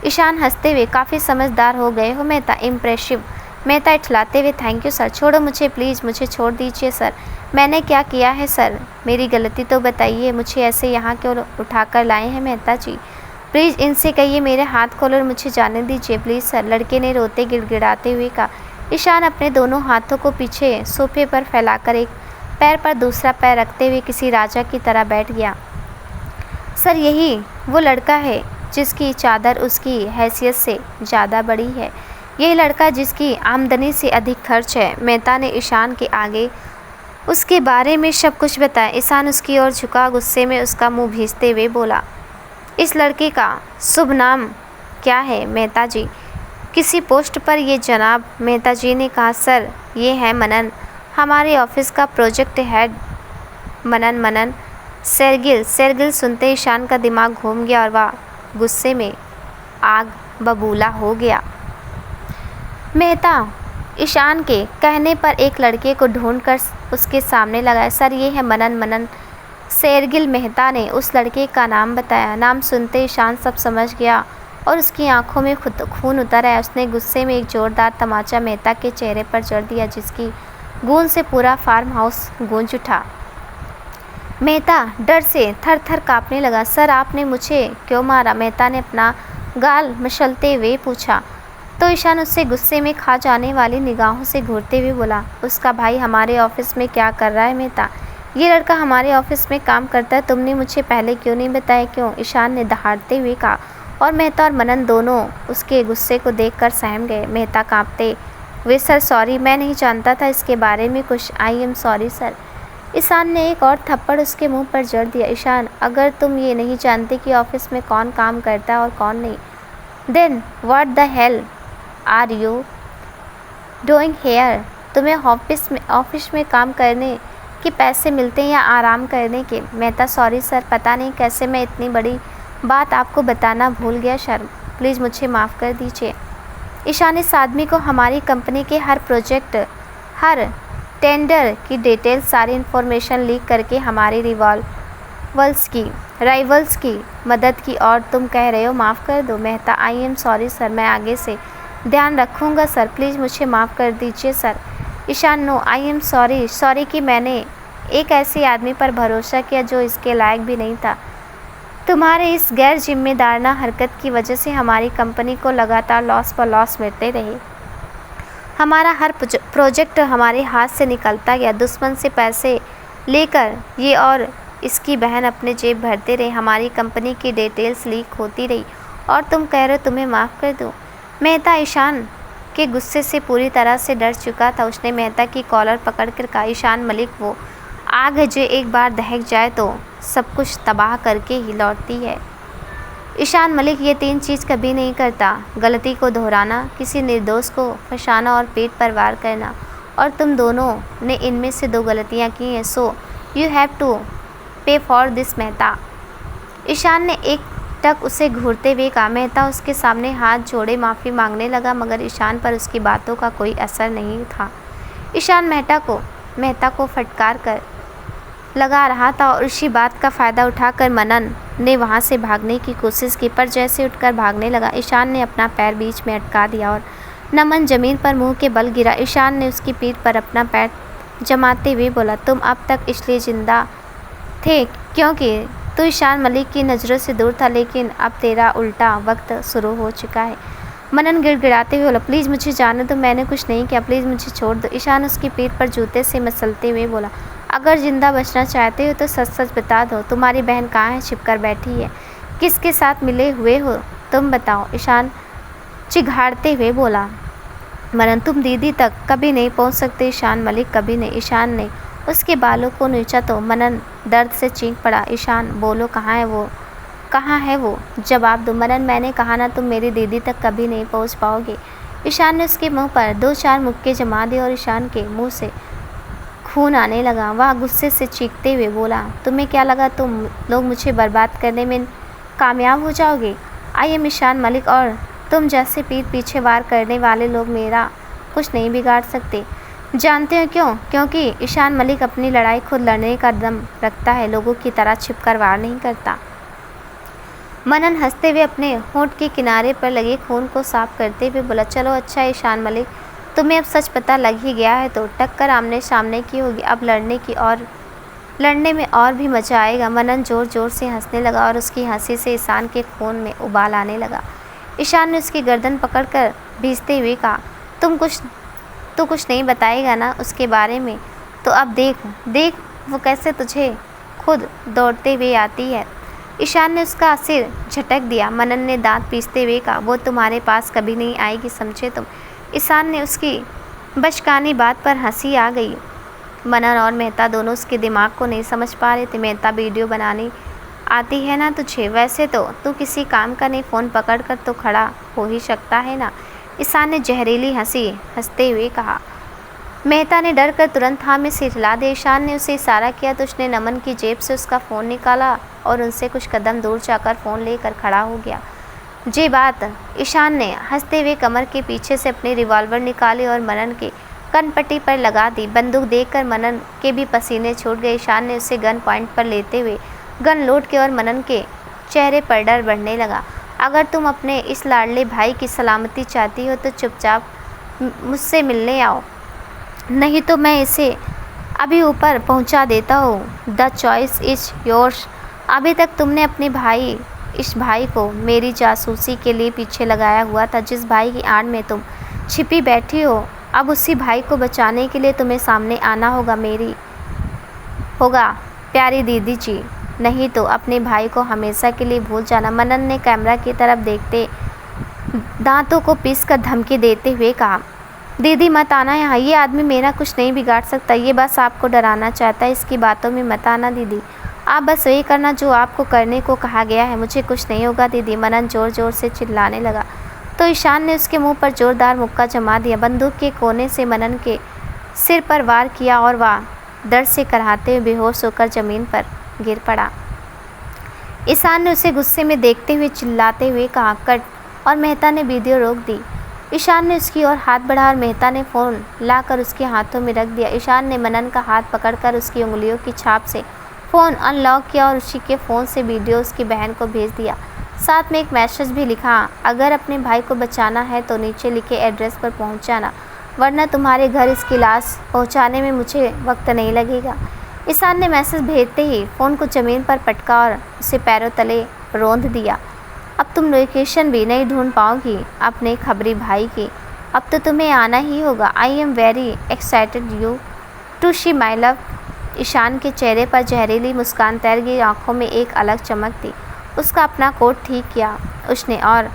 ईशान हंसते हुए, काफ़ी समझदार हो गए हो मेहता, इम्प्रेसिव। मेहता इठलाते हुए, थैंक यू सर, छोड़ो मुझे प्लीज़, मुझे छोड़ दीजिए सर। मैंने क्या किया है सर? मेरी गलती तो बताइए, मुझे ऐसे यहाँ क्यों उठाकर लाए हैं मेहता जी? प्लीज़ इनसे कहिए मेरे हाथ खोलो और मुझे जाने दीजिए प्लीज़ सर, लड़के ने रोते गिड़गिड़ाते हुए कहा। ईशान अपने दोनों हाथों को पीछे सोफे पर फैलाकर एक पैर पर दूसरा पैर रखते हुए किसी राजा की तरह बैठ गया। सर, यही वो लड़का है जिसकी चादर उसकी हैसियत से ज़्यादा बड़ी है। यही लड़का जिसकी आमदनी से अधिक खर्च है। मेहता ने ईशान के आगे उसके बारे में सब कुछ बताया। ईशान उसकी ओर झुका, गुस्से में उसका मुंह भींचते हुए बोला, इस लड़के का शुभ नाम क्या है मेहता जी? किसी पोस्ट पर ये जनाब? मेहता जी ने कहा, सर ये है मनन, हमारे ऑफिस का प्रोजेक्ट हेड। मनन शेरगिल सुनते ईशान का दिमाग घूम गया और वह गुस्से में आग बबूला हो गया। मेहता ईशान के कहने पर एक लड़के को ढूंढकर उसके सामने लगाया। सर ये है मनन। शेरगिल मेहता ने उस लड़के का नाम बताया। नाम सुनते ईशान सब समझ गया और उसकी आंखों में खुद खून उतर आया। उसने गुस्से में एक जोरदार तमाचा मेहता के चेहरे पर जड़ दिया, जिसकी गूंज से पूरा फार्म हाउस गूंज उठा। मेहता डर से थर थर काँपने लगा। सर आपने मुझे क्यों मारा? मेहता ने अपना गाल मसलते हुए पूछा। तो ईशान उससे गुस्से में खा जाने वाली निगाहों से घूरते हुए बोला, उसका भाई हमारे ऑफिस में क्या कर रहा है मेहता? ये लड़का हमारे ऑफिस में काम करता है, तुमने मुझे पहले क्यों नहीं बताया? क्यों? ईशान ने दहाड़ते हुए कहा। और मेहता और मनन दोनों उसके गुस्से को देखकर सहम गए। मेहता काँपते हुए, सर सॉरी, मैं नहीं जानता था इसके बारे में कुछ। I am sorry sir. Ishaan ने एक और थप्पड़ उसके मुंह पर जड़ दिया। ईशान, अगर तुम ये नहीं जानते कि ऑफिस में कौन काम करता है और कौन नहीं, then what the hell are you doing here? तुम्हें ऑफिस में काम करने के पैसे मिलते हैं या आराम करने के? मेहता, सॉरी सर, पता नहीं कैसे मैं इतनी बड़ी बात आपको बताना भूल गया सर, प्लीज़ मुझे माफ़ कर दीजिए। ईशान, इस आदमी को हमारी कंपनी के हर प्रोजेक्ट, हर टेंडर की डिटेल, सारी इन्फॉर्मेशन लीक करके हमारी राइवल्स की मदद की और तुम कह रहे हो माफ़ कर दो। मेहता आई एम सॉरी सर, मैं आगे से ध्यान रखूँगा सर, प्लीज़ मुझे माफ़ कर दीजिए sir. Ishaan no I am sorry कि मैंने एक ऐसे आदमी पर भरोसा किया जो इसके लायक भी नहीं था। तुम्हारे इस गैर जिम्मेदाराना हरकत की वजह से हमारी कंपनी को लगातार लॉस पर लॉस मिलते रहे। हमारा हर प्रोजेक्ट हमारे हाथ से निकलता गया। दुश्मन से पैसे लेकर ये और इसकी बहन अपने जेब भरते रहे। हमारी कंपनी की डिटेल्स लीक होती रही और तुम कह रहे हो तुम्हें माफ़ कर दो। मेहता ईशान के गुस्से से पूरी तरह से डर चुका था। उसने मेहता की कॉलर पकड़कर कहा, ईशान मलिक वो आग है जो एक बार दहक जाए तो सब कुछ तबाह करके ही लौटती है। ईशान मलिक ये 3 चीज़ कभी नहीं करता, गलती को दोहराना, किसी निर्दोष को फंसाना और पेट पर वार करना, और तुम दोनों ने इनमें से 2 गलतियाँ की हैं। सो यू हैव टू पे फॉर दिस मेहता। ईशान ने एक टक उसे घूरते हुए कहा। मेहता उसके सामने हाथ जोड़े माफ़ी मांगने लगा, मगर ईशान पर उसकी बातों का कोई असर नहीं था। ईशान मेहता को फटकार कर लगा रहा था और इसी बात का फ़ायदा उठाकर मनन ने वहाँ से भागने की कोशिश की, पर जैसे उठकर भागने लगा ईशान ने अपना पैर बीच में अटका दिया और नमन ज़मीन पर मुंह के बल गिरा। ईशान ने उसकी पीठ पर अपना पैर जमाते हुए बोला, तुम अब तक इसलिए ज़िंदा थे क्योंकि तू ईशान मलिक की नज़रों से दूर था, लेकिन अब तेरा उल्टा वक्त शुरू हो चुका है। मनन गिड़गिड़ाते हुए बोला, प्लीज़ मुझे जाने दो, मैंने कुछ नहीं किया, प्लीज़ मुझे छोड़ दो। ईशान उसकी पीठ पर जूते से मसलते हुए बोला, अगर ज़िंदा बचना चाहते हो तो सच सच बता दो, तुम्हारी बहन कहाँ है, छिपकर बैठी है, किसके साथ मिले हुए हो, तुम बताओ। ईशान चिघाड़ते हुए बोला, मनन तुम दीदी तक कभी नहीं पहुँच सकते, ईशान मलिक कभी नहीं। ईशान ने उसके बालों को नोचा तो मनन दर्द से चीख पड़ा। ईशान बोलो, कहाँ है वो, जवाब दो। मनन मैंने कहा ना, तुम मेरी दीदी तक कभी नहीं पहुँच पाओगे। ईशान ने उसके मुंह पर 2-4 मुक्के जमा दिए और ईशान के मुंह से खून आने लगा। वह गुस्से से चीखते हुए बोला, तुम्हें क्या लगा तुम लोग मुझे बर्बाद करने में कामयाब हो जाओगे? आई एम ईशान मलिक और तुम जैसे पीठ पीछे वार करने वाले लोग मेरा कुछ नहीं बिगाड़ सकते। जानते हो क्यों? क्योंकि ईशान मलिक अपनी लड़ाई खुद लड़ने का दम रखता है, लोगों की तरह छिपकर वार नहीं करता। मनन हंसते हुए अपने होंठ के किनारे पर लगे खून को साफ करते हुए बोला, चलो अच्छा ईशान मलिक, तुम्हें अब सच पता लग ही गया है तो टक्कर आमने सामने की होगी, अब लड़ने में और भी मज़ा आएगा। मनन ज़ोर ज़ोर से हंसने लगा और उसकी हंसी से ईशान के खून में उबाल आने लगा। ईशान ने उसकी गर्दन पकड़कर भींचते हुए कहा, तू कुछ नहीं बताएगा ना उसके बारे में, तो अब देख वो कैसे तुझे खुद दौड़ते हुए आती है। ईशान ने उसका सिर झटक दिया। मनन ने दांत पीसते हुए कहा, वो तुम्हारे पास कभी नहीं आएगी, समझे तुम। ईशान ने उसकी बचकानी बात पर हंसी आ गई। मनन और मेहता दोनों उसके दिमाग को नहीं समझ पा रहे थे। मेहता, वीडियो बनानी आती है ना तुझे? वैसे तो तू किसी काम का नहीं, फ़ोन पकड़ कर तो खड़ा हो ही सकता है ना। ईशान ने जहरीली हंसी हंसते हुए कहा। मेहता ने डर कर तुरंत हाँ में सिर हिला दिया। ईशान ने उसे इशारा किया तो उसने नमन की जेब से उसका फ़ोन निकाला और उनसे कुछ कदम दूर जाकर फ़ोन लेकर खड़ा हो गया। जी बात। ईशान ने हंसते हुए कमर के पीछे से अपनी रिवॉल्वर निकाली और मनन के कनपट्टी पर लगा दी। बंदूक देखकर मनन के भी पसीने छूट गए। ईशान ने उसे गन पॉइंट पर लेते हुए गन लोड किया और मनन के चेहरे पर डर बढ़ने लगा। अगर तुम अपने इस लाडले भाई की सलामती चाहती हो तो चुपचाप मुझसे मिलने आओ, नहीं तो मैं इसे अभी ऊपर पहुंचा देता हूँ। The choice is yours. अभी तक तुमने अपने इस भाई को मेरी जासूसी के लिए पीछे लगाया हुआ था, जिस भाई की आड़ में तुम छिपी बैठी हो। अब उसी भाई को बचाने के लिए तुम्हें सामने आना होगा प्यारी दीदी जी, नहीं तो अपने भाई को हमेशा के लिए भूल जाना। मनन ने कैमरा की तरफ देखते दांतों को पीसकर धमकी देते हुए कहा, दीदी मत आना यहाँ, ये आदमी मेरा कुछ नहीं बिगाड़ सकता, ये बस आपको डराना चाहता है, इसकी बातों में मत आना दीदी, आप बस वही करना जो आपको करने को कहा गया है, मुझे कुछ नहीं होगा दीदी। मनन ज़ोर ज़ोर से चिल्लाने लगा तो ईशान ने उसके मुंह पर ज़ोरदार मुक्का जमा दिया। बंदूक के कोने से मनन के सिर पर वार किया और वह दर्द से कराहते हुए बेहोश होकर ज़मीन पर गिर पड़ा। ईशान ने उसे गुस्से में देखते हुए चिल्लाते हुए कहा, कट, और मेहता ने वीडियो रोक दी। ईशान ने उसकी ओर हाथ बढ़ाया और मेहता ने फ़ोन लाकर उसके हाथों में रख दिया। ईशान ने मनन का हाथ पकड़कर उसकी उंगलियों की छाप से फ़ोन अनलॉक किया और उसी के फ़ोन से वीडियो उसकी बहन को भेज दिया। साथ में एक मैसेज भी लिखा, अगर अपने भाई को बचाना है तो नीचे लिखे एड्रेस पर पहुंच जाना, वरना तुम्हारे घर इसकी लाश पहुंचाने में मुझे वक्त नहीं लगेगा। ईशान ने मैसेज भेजते ही फ़ोन को ज़मीन पर पटका और उसे पैरों तले रौंद दिया। अब तुम लोकेशन भी नहीं ढूंढ पाओगी अपने खबरी भाई की, अब तो तुम्हें आना ही होगा। I am very excited you to see my love. Ishaan के चेहरे पर जहरीली मुस्कान तैर गई, आंखों में एक अलग चमक थी। उसका अपना कोट ठीक किया उसने और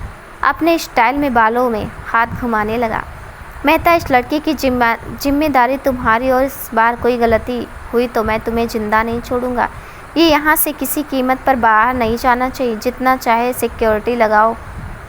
अपने स्टाइल में बालों में हाथ घुमाने लगा। मेहता, इस लड़की की जिम्मेदारी तुम्हारी, और इस बार कोई गलती हुई तो मैं तुम्हें जिंदा नहीं छोड़ूंगा। ये यहाँ से किसी कीमत पर बाहर नहीं जाना चाहिए, जितना चाहे सिक्योरिटी लगाओ,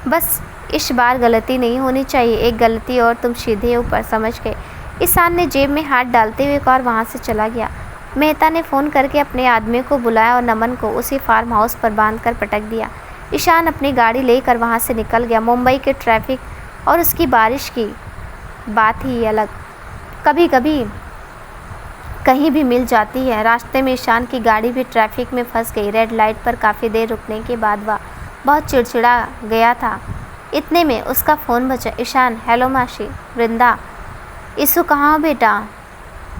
बस इस बार गलती नहीं होनी चाहिए। एक गलती और तुम सीधे ऊपर, समझ गए। ईशान ने जेब में हाथ डालते हुए कार वहाँ से चला गया। मेहता ने फ़ोन करके अपने आदमी को बुलाया और नमन को उसी फार्म हाउस पर बांधकर पटक दिया। ईशान अपनी गाड़ी लेकर वहाँ से निकल गया। मुंबई के ट्रैफिक और उसकी बारिश की बात ही अलग, कभी कभी कहीं भी मिल जाती है। रास्ते में ईशान की गाड़ी भी ट्रैफिक में फंस गई। रेड लाइट पर काफ़ी देर रुकने के बाद वह बहुत चिड़चिड़ा गया था। इतने में उसका फ़ोन बजा। ईशान, हेलो मासी। वृंदा, इसु कहाँ हो बेटा?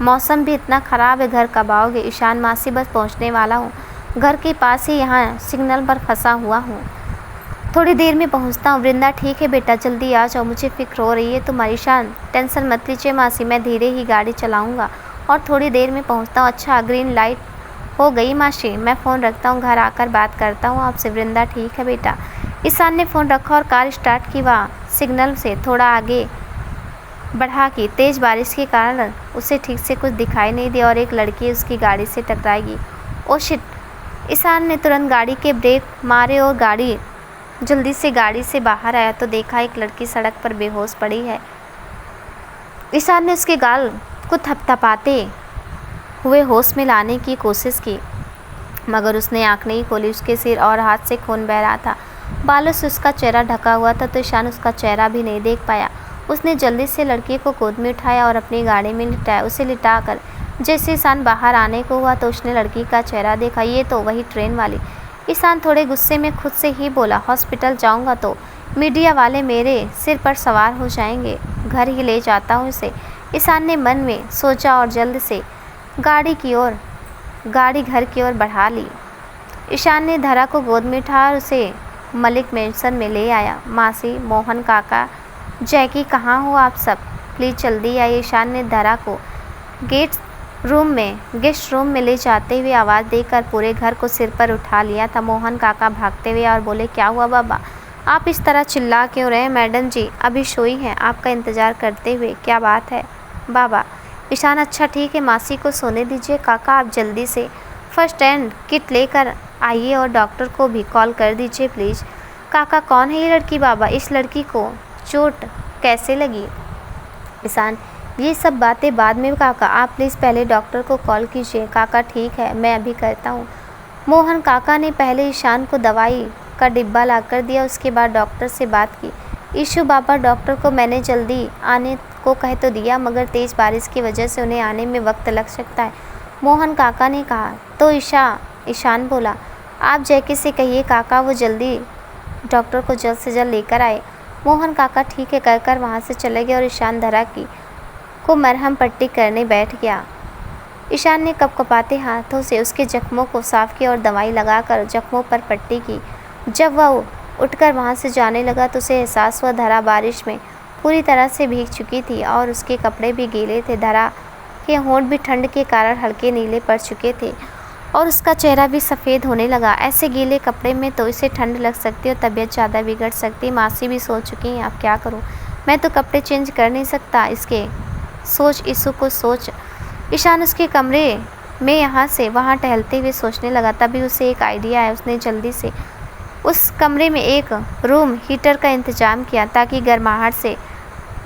मौसम भी इतना ख़राब है, घर कब आओगे? ईशान, मासी बस पहुँचने वाला हूँ, घर के पास ही यहाँ सिग्नल पर फंसा हुआ हूँ, थोड़ी देर में पहुँचता हूँ। वृंदा, ठीक है बेटा, जल्दी आ जाओ, मुझे फ़िक्र हो रही है तुम्हारी। ईशान, टेंशन मत लीजिए मासी, मैं धीरे ही गाड़ी चलाऊँगा और थोड़ी देर में पहुँचता हूँ। अच्छा, ग्रीन लाइट हो गई मासी, मैं फ़ोन रखता हूँ, घर आकर बात करता हूँ आपसे। वृंदा, ठीक है बेटा। ईशान ने फ़ोन रखा और कार स्टार्ट की। वह सिग्नल से थोड़ा आगे बढ़ा की तेज़ बारिश के कारण उसे ठीक से कुछ दिखाई नहीं दिया और एक लड़की उसकी गाड़ी से टकराएगी। Oh shit! ईशान ने तुरंत गाड़ी के ब्रेक मारे और गाड़ी जल्दी से गाड़ी से बाहर आया तो देखा एक लड़की सड़क पर बेहोश पड़ी है। ईशान ने उसके गाल को थपथपाते हुए होश में लाने की कोशिश की, मगर उसने आँख नहीं खोली। उसके सिर और हाथ से खून बह रहा था। बालों से उसका चेहरा ढका हुआ था तो ईशान उसका चेहरा भी नहीं देख पाया। उसने जल्दी से लड़की को गोद में उठाया और अपनी गाड़ी में लिटाया। उसे लिटाकर जैसे ईशान बाहर आने को हुआ तो उसने लड़की का चेहरा देखा। ये तो वही ट्रेन वाली। ईशान थोड़े गुस्से में खुद से ही बोला, हॉस्पिटल जाऊंगा तो मीडिया वाले मेरे सिर पर सवार हो जाएंगे, घर ही ले जाता हूँ इसे। ईशान ने मन में सोचा और जल्द से गाड़ी घर की ओर बढ़ा ली। ईशान ने धरा को गोद में उठाया और उसे मलिक मेंशन में ले आया। मासी, मोहन काका, जैकी, कहाँ हो आप सब? प्लीज़ जल्दी आइए। ईशान ने धरा को गेस्ट रूम में ले जाते हुए आवाज़ देकर पूरे घर को सिर पर उठा लिया था। मोहन काका भागते हुए और बोले, क्या हुआ बाबा, आप इस तरह चिल्ला क्यों रहे? मैडम जी अभी सोई हैं आपका इंतज़ार करते हुए। क्या बात है बाबा? ईशान, अच्छा ठीक है, मासी को सोने दीजिए। काका, आप जल्दी से फर्स्ट एड किट लेकर आइए और डॉक्टर को भी कॉल कर दीजिए प्लीज़। काका, कौन है ये लड़की बाबा? इस लड़की को चोट कैसे लगी? ईशान, ये सब बातें बाद में काका, आप प्लीज़ पहले डॉक्टर को कॉल कीजिए। काका, ठीक है, मैं अभी करता हूँ। मोहन काका ने पहले ईशान को दवाई का डिब्बा लाकर दिया, उसके बाद डॉक्टर से बात की। ईशु बाबा, डॉक्टर को मैंने जल्दी आने को कह तो दिया, मगर तेज़ बारिश की वजह से उन्हें आने में वक्त लग सकता है, मोहन काका ने कहा। तो ईशान बोला, आप जैकी से कहिए काका वो जल्दी डॉक्टर को जल्द से जल्द लेकर आए। मोहन काका ठीक है कहकर वहाँ से चले गए और ईशान धरा को मरहम पट्टी करने बैठ गया। ईशान ने कपकपाते हाथों से उसके जख्मों को साफ किया और दवाई लगाकर जख्मों पर पट्टी की। जब वह उठकर वहाँ से जाने लगा तो उसे एहसास हुआ धरा बारिश में पूरी तरह से भीग चुकी थी और उसके कपड़े भी गीले थे। धरा के होंठ भी ठंड के कारण हल्के नीले पड़ चुके थे और उसका चेहरा भी सफ़ेद होने लगा। ऐसे गीले कपड़े में तो इसे ठंड लग सकती और तबीयत ज़्यादा बिगड़ सकती। मासी भी सो चुकी हैं, अब क्या करूं? मैं तो कपड़े चेंज कर नहीं सकता। इसके सोच ईशु को सोच। ईशान उसके कमरे में यहाँ से वहाँ टहलते हुए सोचने लगा। तभी उसे एक आइडिया आया। उसने जल्दी से उस कमरे में एक रूम हीटर का इंतज़ाम किया ताकि गर्माहट से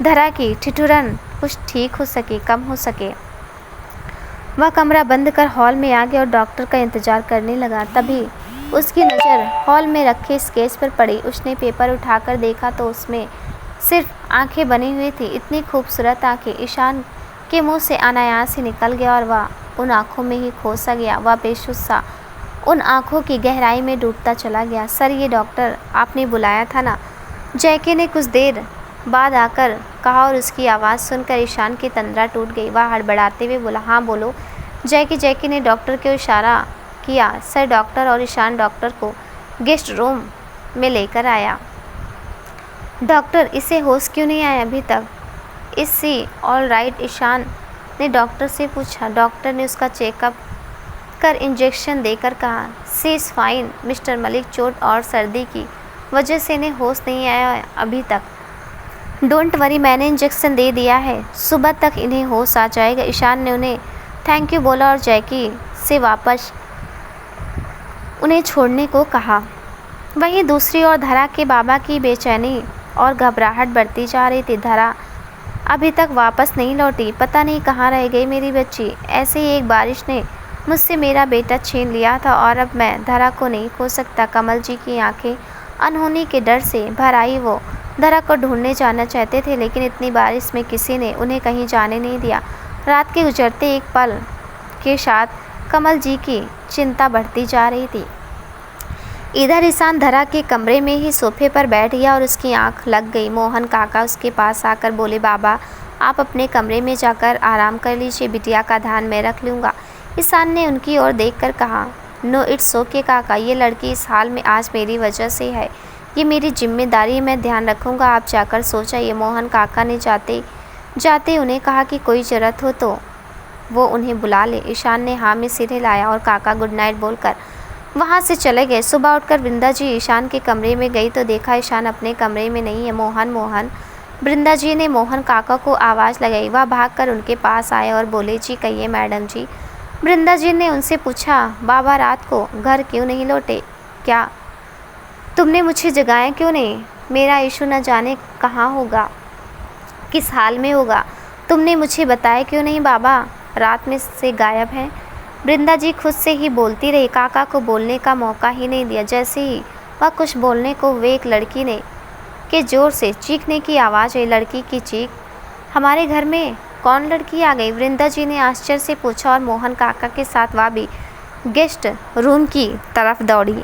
धरा की ठिठुरन कुछ ठीक हो सके, कम हो सके। वह कमरा बंद कर हॉल में आ गया और डॉक्टर का इंतज़ार करने लगा। तभी उसकी नज़र हॉल में रखे स्केच पर पड़ी। उसने पेपर उठाकर देखा तो उसमें सिर्फ आंखें बनी हुई थी। इतनी खूबसूरत आंखें ईशान के मुंह से अनायास ही निकल गया और वह उन आँखों में ही खो सा गया। वह बेहोश सा उन आँखों की गहराई में डूबता चला गया। सर, ये डॉक्टर आपने बुलाया था ना? जैकी ने कुछ देर बाद आकर कहा और उसकी आवाज़ सुनकर ईशान की तंद्रा टूट गई। वह हड़बड़ाते हुए बोला, हाँ बोलो। जैकी ने डॉक्टर को इशारा किया। सर, डॉक्टर और ईशान डॉक्टर को गेस्ट रूम में लेकर आया। डॉक्टर, इसे होश क्यों नहीं आया अभी तक? Is she all right? Ishaan ने डॉक्टर से पूछा। डॉक्टर ने उसका चेकअप कर इंजेक्शन देकर कहा, सी इज़ फाइन मिस्टर मलिक। चोट और सर्दी की वजह से इन्हें होश नहीं आया अभी तक। डोंट वरी, मैंने इंजेक्शन दे दिया है, सुबह तक इन्हें होश आ जाएगा। ईशान ने उन्हें थैंक यू बोला और जैकी से वापस उन्हें छोड़ने को कहा। वहीं दूसरी ओर धरा के बाबा की बेचैनी और घबराहट बढ़ती जा रही थी। धरा अभी तक वापस नहीं लौटी। पता नहीं कहाँ रह गई मेरी बच्ची। ऐसे ही एक बारिश ने मुझसे मेरा बेटा छीन लिया था और अब मैं धरा को नहीं खो सकता। कमल जी की आंखें अनहोनी के डर से भर आई। वो धरा को ढूंढने जाना चाहते थे, लेकिन इतनी बारिश में किसी ने उन्हें कहीं जाने नहीं दिया। रात के गुजरते एक पल के साथ कमल जी की चिंता बढ़ती जा रही थी। इधर ईशान धरा के कमरे में ही सोफे पर बैठ गया और उसकी आंख लग गई। मोहन काका उसके पास आकर बोले, बाबा आप अपने कमरे में जाकर आराम कर लीजिए, बिटिया का ध्यान मैं रख लूँगा। ईशान ने उनकी ओर देखकर कहा, नो इट्स ओके काका, ये लड़की इस हाल में आज मेरी वजह से है, ये मेरी जिम्मेदारी है, मैं ध्यान रखूँगा, आप जाकर सो जाइए। मोहन काका ने जाते जाते उन्हें कहा कि कोई ज़रूरत हो तो वो उन्हें बुला ले। ईशान ने हाँ में सिर हिलाया और काका गुड नाइट बोलकर वहाँ से चले गए। सुबह उठकर वृंदा जी ईशान के कमरे में गई तो देखा ईशान अपने कमरे में नहीं है। मोहन वृंदा जी ने मोहन काका को आवाज़ लगाई। वह भागकर उनके पास आए और बोले, जी कहिए मैडम जी। वृंदा जी ने उनसे पूछा, बाबा रात को घर क्यों नहीं लौटे? क्या तुमने मुझे जगाया क्यों नहीं? मेरा इशू न जाने कहाँ होगा, किस हाल में होगा, तुमने मुझे बताया क्यों नहीं? बाबा रात में से गायब हैं। वृंदा जी खुद से ही बोलती रही, काका को बोलने का मौका ही नहीं दिया। जैसे ही वह कुछ बोलने को वे एक लड़की ने के ज़ोर से चीखने की आवाज़ आई। लड़की की चीख, हमारे घर में कौन लड़की आ गई? वृंदा जी ने आश्चर्य से पूछा और मोहन काका के साथ वह भी गेस्ट रूम की तरफ दौड़ी।